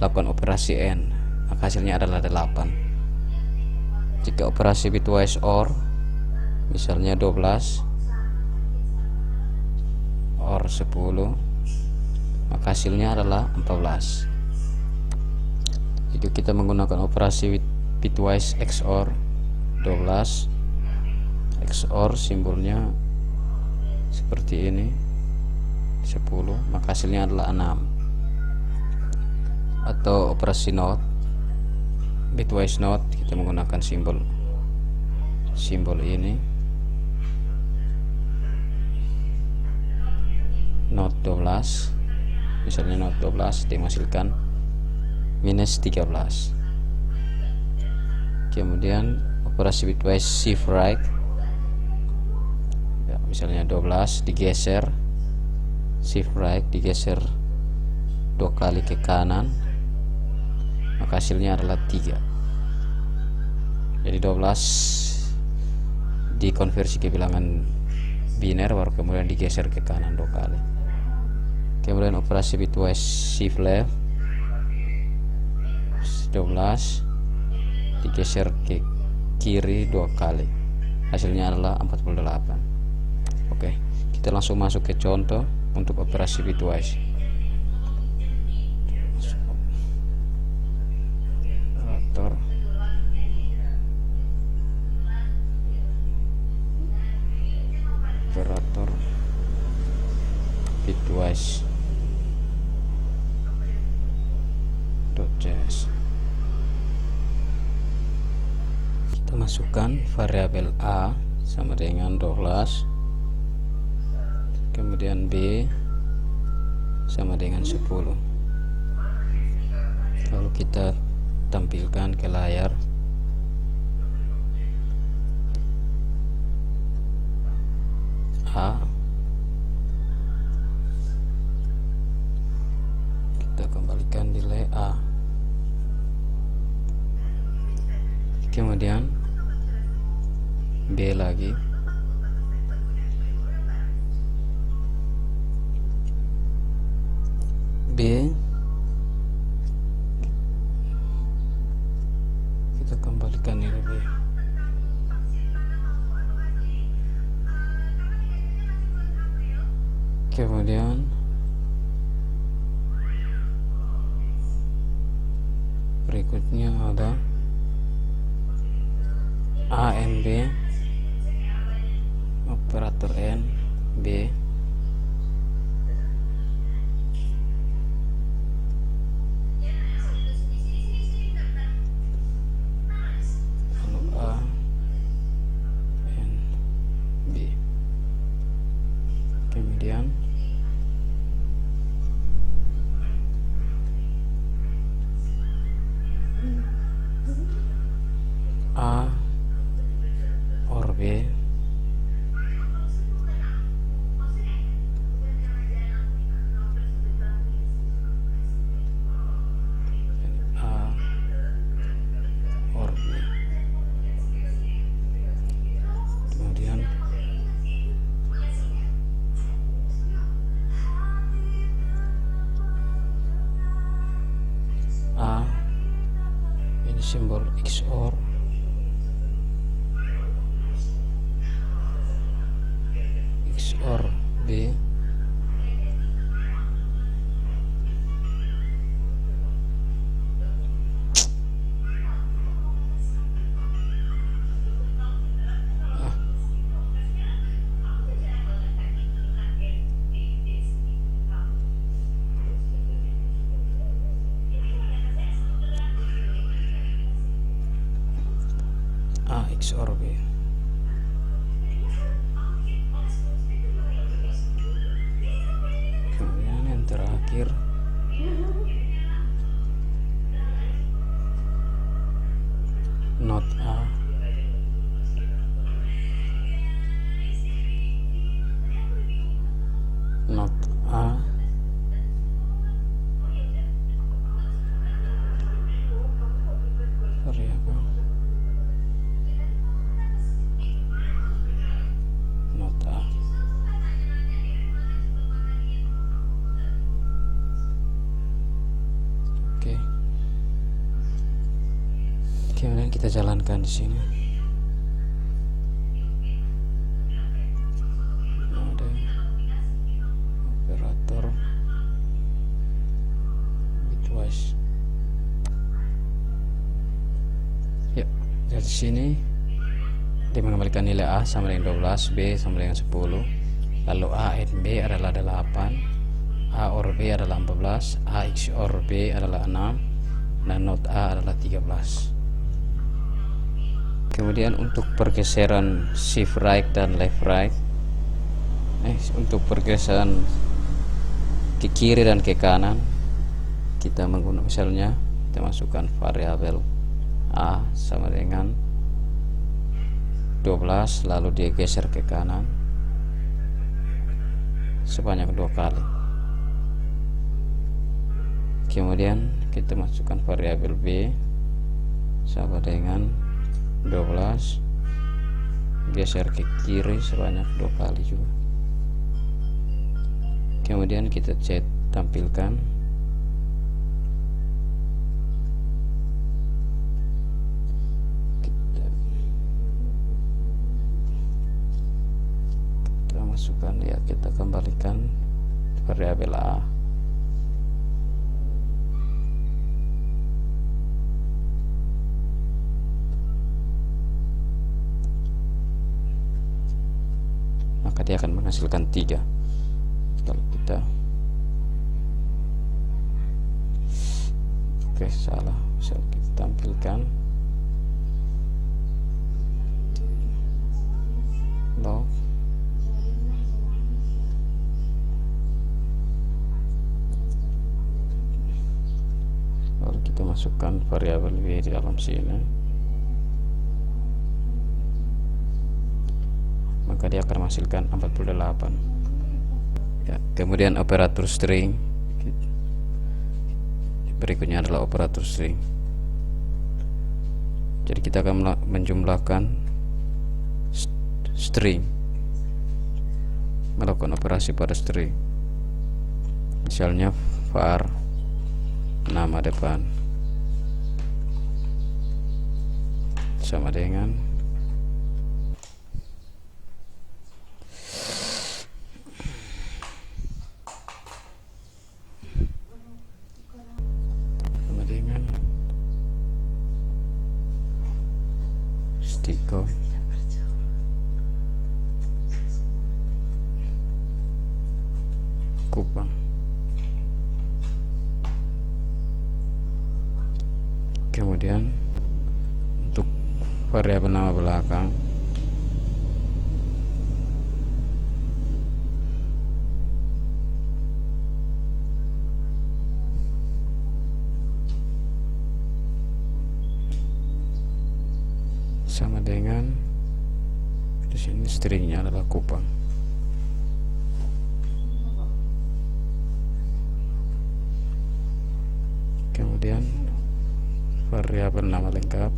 lakukan operasi AND, maka hasilnya adalah 8. Jika operasi bitwise OR, misalnya 12 OR 10, maka hasilnya adalah 14. Jika kita menggunakan operasi bitwise XOR, 12 XOR simbolnya seperti ini 10, maka hasilnya adalah 6. Atau operasi NOT, bitwise NOT, kita menggunakan simbol ini, NOT 12, misalnya NOT 12 dia menghasilkan minus 13. Kemudian operasi bitwise shift right, ya, misalnya 12 digeser, shift right digeser 2 kali ke kanan, maka hasilnya adalah 3. Jadi 12 dikonversi ke bilangan biner, baru kemudian digeser ke kanan 2 kali. Kemudian operasi bitwise shift left, 12 digeser ke kiri 2 kali, hasilnya adalah 48. Oke, kita langsung masuk ke contoh untuk operasi bitwise. Operator bitwise .js. Kita masukkan variabel A sama dengan 12, kemudian B sama dengan 10. Lalu kita tampilkan ke layar. A, kita kembalikan nilai A, kemudian B lagi, B kita kembalikan nilai B, kemudian berikutnya ada A N B, operator N B, lalu A N B, kemudian A OR B, A OR B, kemudian A, ini simbol XOR, XOR B, A XOR B. Kemudian yang terakhir not A, not A, variabel not A. kita jalankan di sini. Ada operator bitwise. Ya, dari sini dia mengembalikan nilai A sama dengan 12, B sama dengan 10. Lalu A and B adalah 8, A or B adalah 14, A XOR B adalah 6, dan not A adalah 13. Kemudian untuk pergeseran shift right dan left right, untuk pergeseran ke kiri dan ke kanan, kita menggunakan, misalnya kita masukkan variabel A sama dengan 12, lalu dia geser ke kanan sebanyak 2 kali. Kemudian kita masukkan variabel B sama dengan 12, geser ke kiri sebanyak 2 kali juga. Kemudian kita tampilkan kita masukkan, ya, kita kembalikan variabel A. Maka dia akan menghasilkan 3. Kalau kita salah, bisa kita tampilkan log lalu kita masukkan variabel B di dalam sini, maka dia akan menghasilkan 48. Ya, kemudian operator string berikutnya adalah operator string. Jadi kita akan menjumlahkan string, melakukan operasi pada string. Misalnya var nama depan sama dengan stiko. Kupang. Kemudian untuk variabel nama belakang, sama dengan di sini stringnya adalah Kupang. Kemudian variabel nama lengkap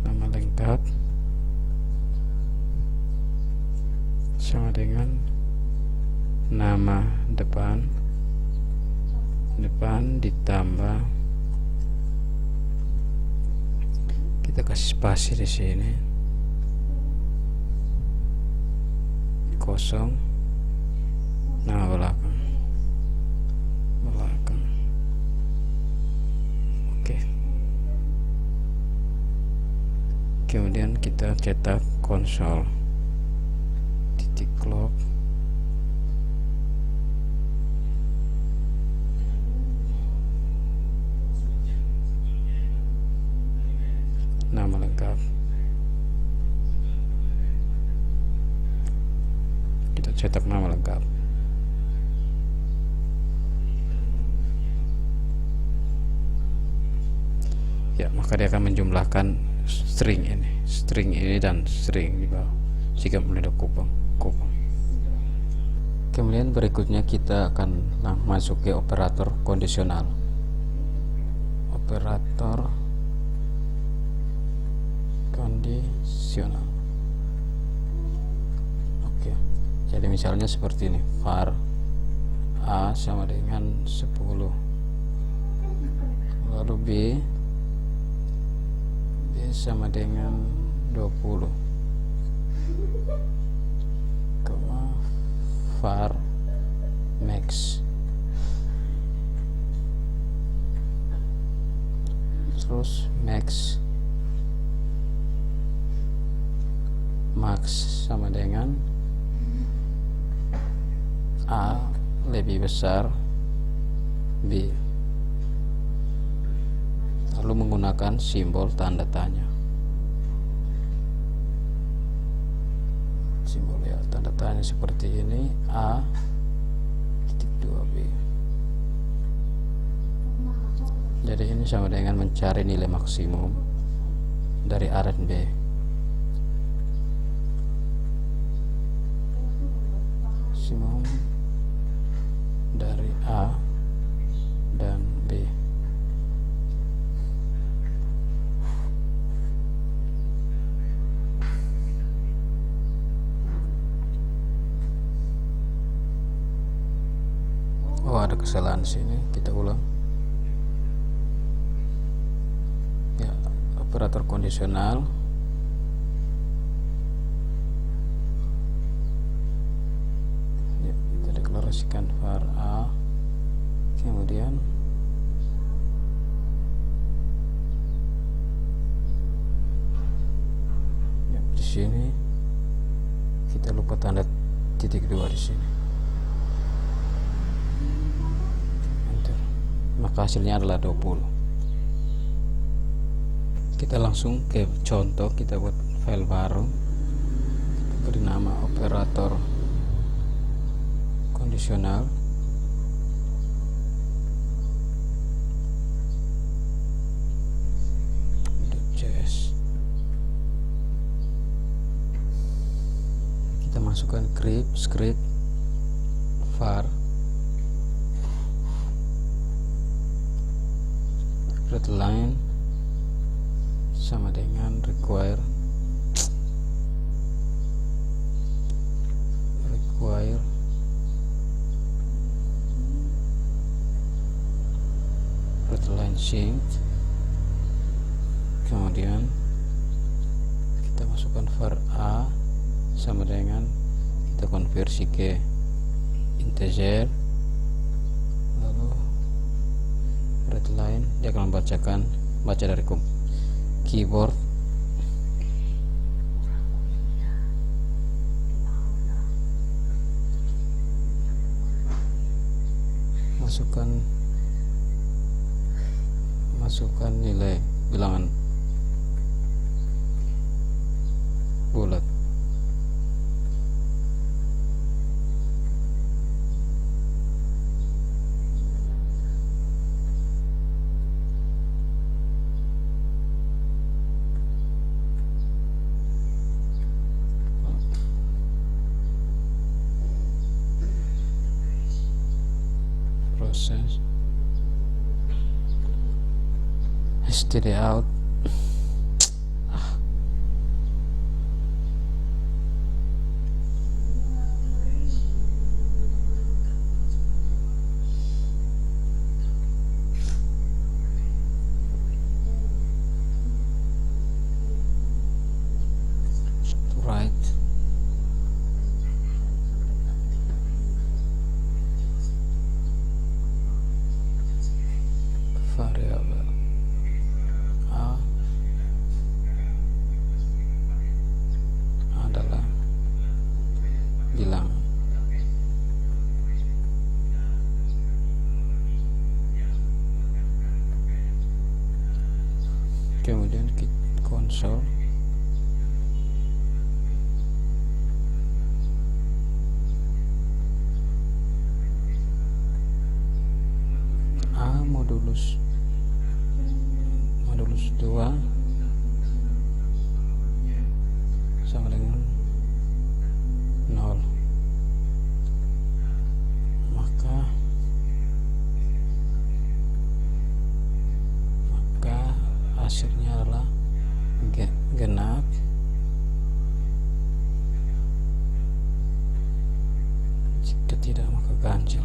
nama lengkap sama dengan nama depan ditambah, kita kasih spasi di sini, kosong, nama belakang. Oke. Kemudian kita cetak konsol titik log nama lengkap. Kita cetak nama lengkap. Ya, maka dia akan menjumlahkan string ini dan string di bawah jika menunda Kupang. Kemudian berikutnya kita akan masuk ke operator kondisional. Operator kondisional. Oke. Jadi misalnya seperti ini, var A sama dengan 10, lalu B sama dengan 20, var max, terus max sama dengan A lebih besar B, lalu menggunakan simbol tanda tanya. Simbol ya tanda tanya seperti ini, A titik 2B. Jadi ini sama dengan mencari nilai maksimum dari A dan B. Maksimum dari A dan B. Oh, ada kesalahan di sini, kita ulang. Ya, operator kondisional. Ya, kita deklarasikan var A, kemudian ya, di sini kita lupa tanda titik 2 di sini. Maka hasilnya adalah 20. Kita langsung ke contoh, kita buat file baru, kita beri nama operator kondisional. .cs. Kita masukkan script var readline sama dengan require readline sync, kemudian kita masukkan var A sama dengan kita konversi ke integer, lalu readline dia akan baca dari keyboard. Masukkan nilai bilangan bulat. Proses stdout. Right, variabel A adalah bilangan. Kemudian kita konsol A modulus 2 sama dengan 0, maka hasilnya adalah genap Jika tidak maka ganjil.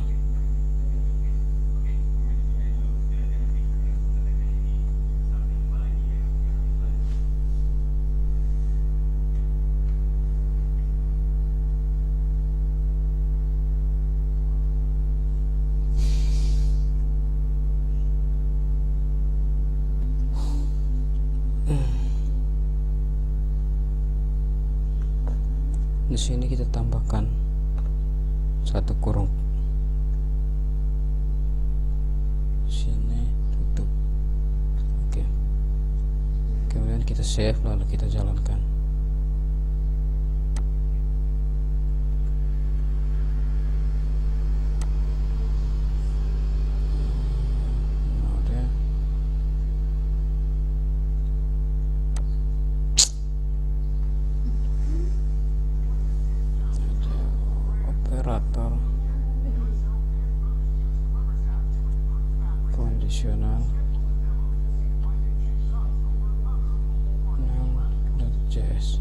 Di sini kita tambahkan satu kurung, sini tutup. Oke. Kemudian kita save, lalu kita jalankan. Operator kondisional .js.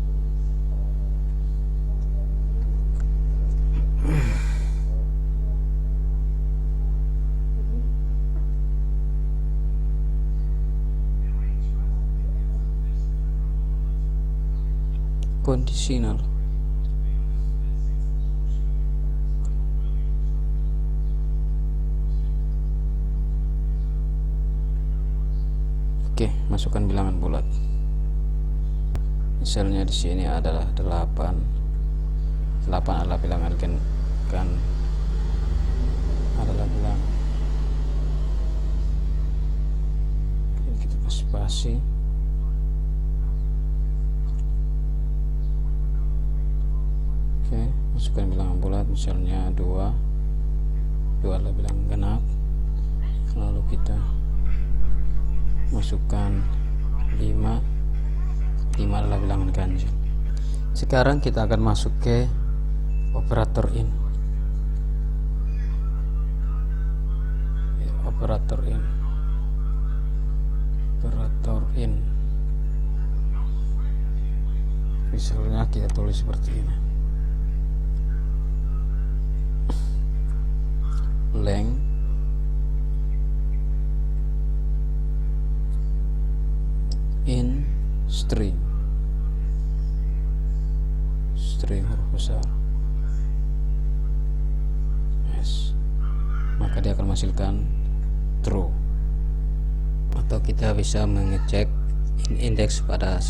Kondisional. Oke, masukkan bilangan bulat. Misalnya di sini adalah 8. 8 adalah bilangan kan adalah bilangan. Ini kita kasih spasi. Oke, masukkan bilangan bulat, misalnya 2. 2 adalah bilangan genap. Lalu kita masukkan 5. 5 adalah bilangan ganjil. Sekarang kita akan masuk ke operator in. Operator in. Operator in. Misalnya kita tulis seperti ini. Length in string huruf besar yes, maka dia akan menghasilkan true. Atau kita bisa mengecek indeks pada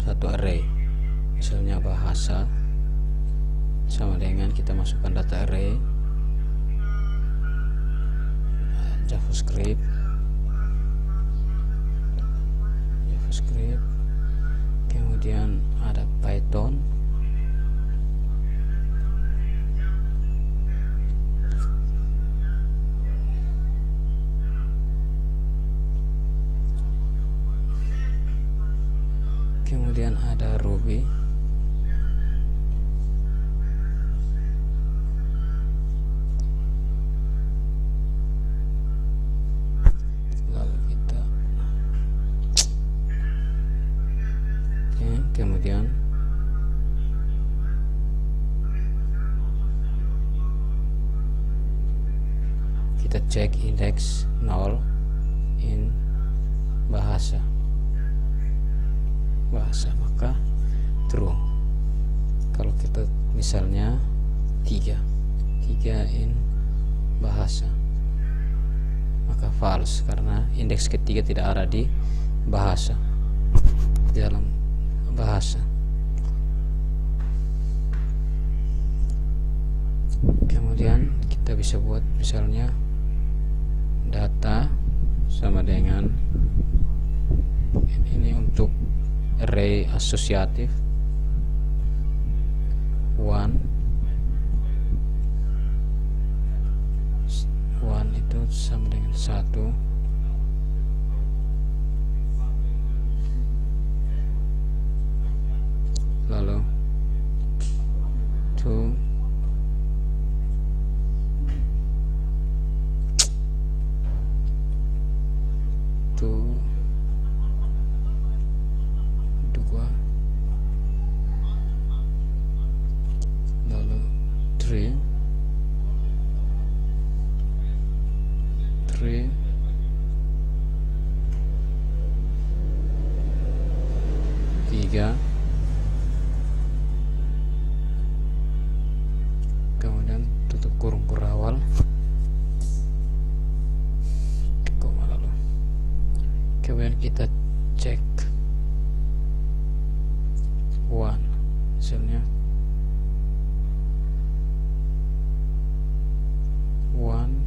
satu array, misalnya bahasa, sama dengan kita masukkan data array JavaScript, kemudian ada Python, kemudian ada Ruby, kemudian kita cek indeks 0 in bahasa, maka true. Kalau kita misalnya 3 in bahasa, maka false, karena indeks ketiga tidak ada di bahasa, di dalam bahasa. Kemudian kita bisa buat misalnya data sama dengan ini untuk array asosiatif 1 itu sama dengan 1, lalu 2 2 3, kemudian tutup kurung kurawal, koma lalu, kemudian kita cek one, hasilnya one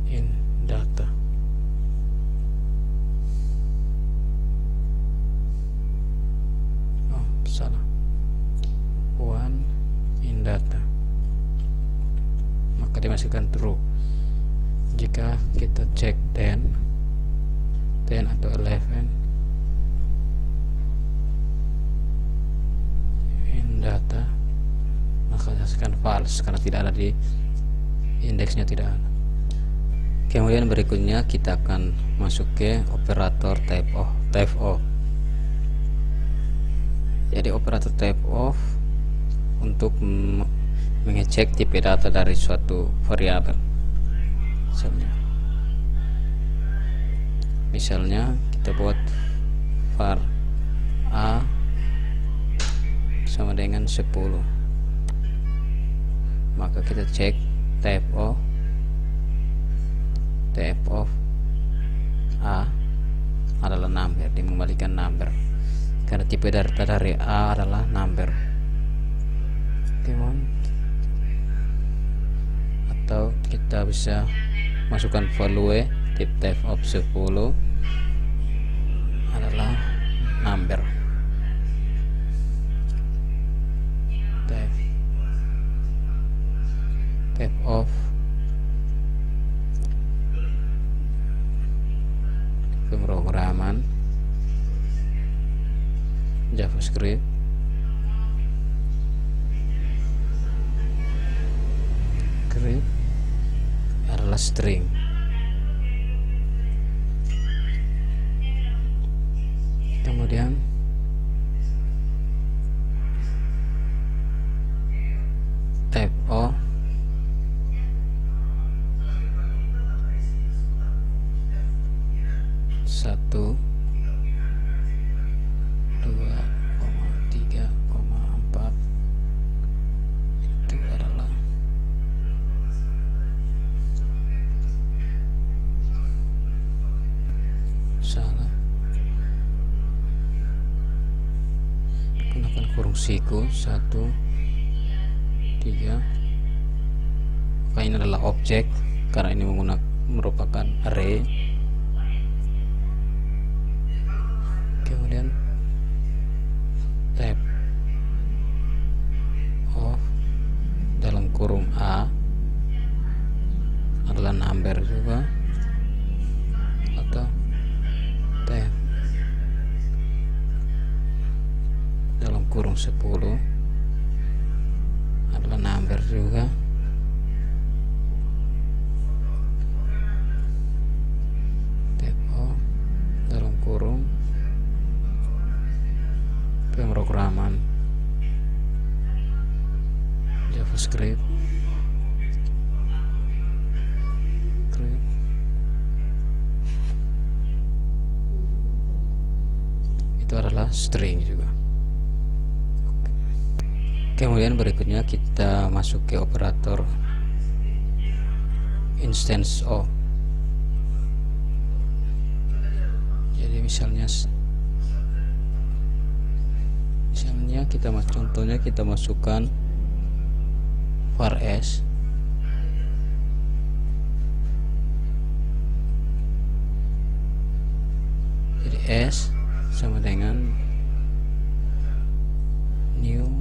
in data. Oh, salah. One in data. Maka dimasukkan true. Jika kita cek 10 atau 11 in data, maka dihasilkan false karena tidak ada di indeksnya, tidak ada. Kemudian berikutnya kita akan masuk ke operator type of. Jadi operator type of untuk mengecek tipe data dari suatu variabel. Misalnya kita buat var a sama dengan 10, maka kita cek type of a adalah number, dia mengembalikan number karena tipe data dari a adalah number. Atau kita bisa masukkan value type of 10 adalah number. Type of pemrograman JavaScript adalah string. Kemudian type of satu 2,3,4 itu adalah salah. Gunakan kurung siku 1, 3. Maka ini adalah objek karena ini merupakan array. Kemudian type of dalam kurung a adalah number juga, atau type dalam kurung 10 adalah number juga. Type of dalam kurung pemrograman JavaScript itu adalah string juga. Kemudian berikutnya kita masuk ke operator instance of. Jadi misalnya contohnya kita masukkan var s, jadi s sama dengan new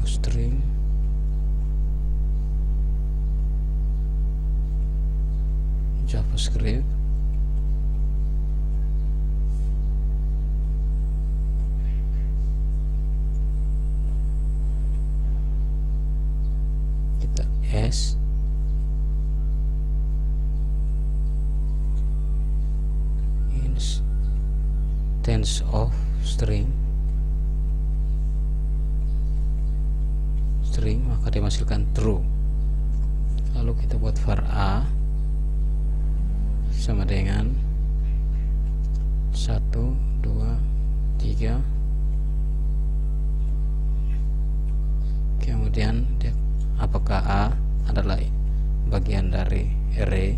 string JavaScript kita s instance of string, maka dihasilkan true. Lalu kita buat var a sama dengan 1, 2, 3. Kemudian apakah A adalah bagian dari array?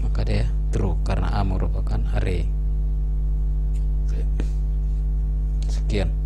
Maka dia true karena A merupakan array. Oke. Sekian.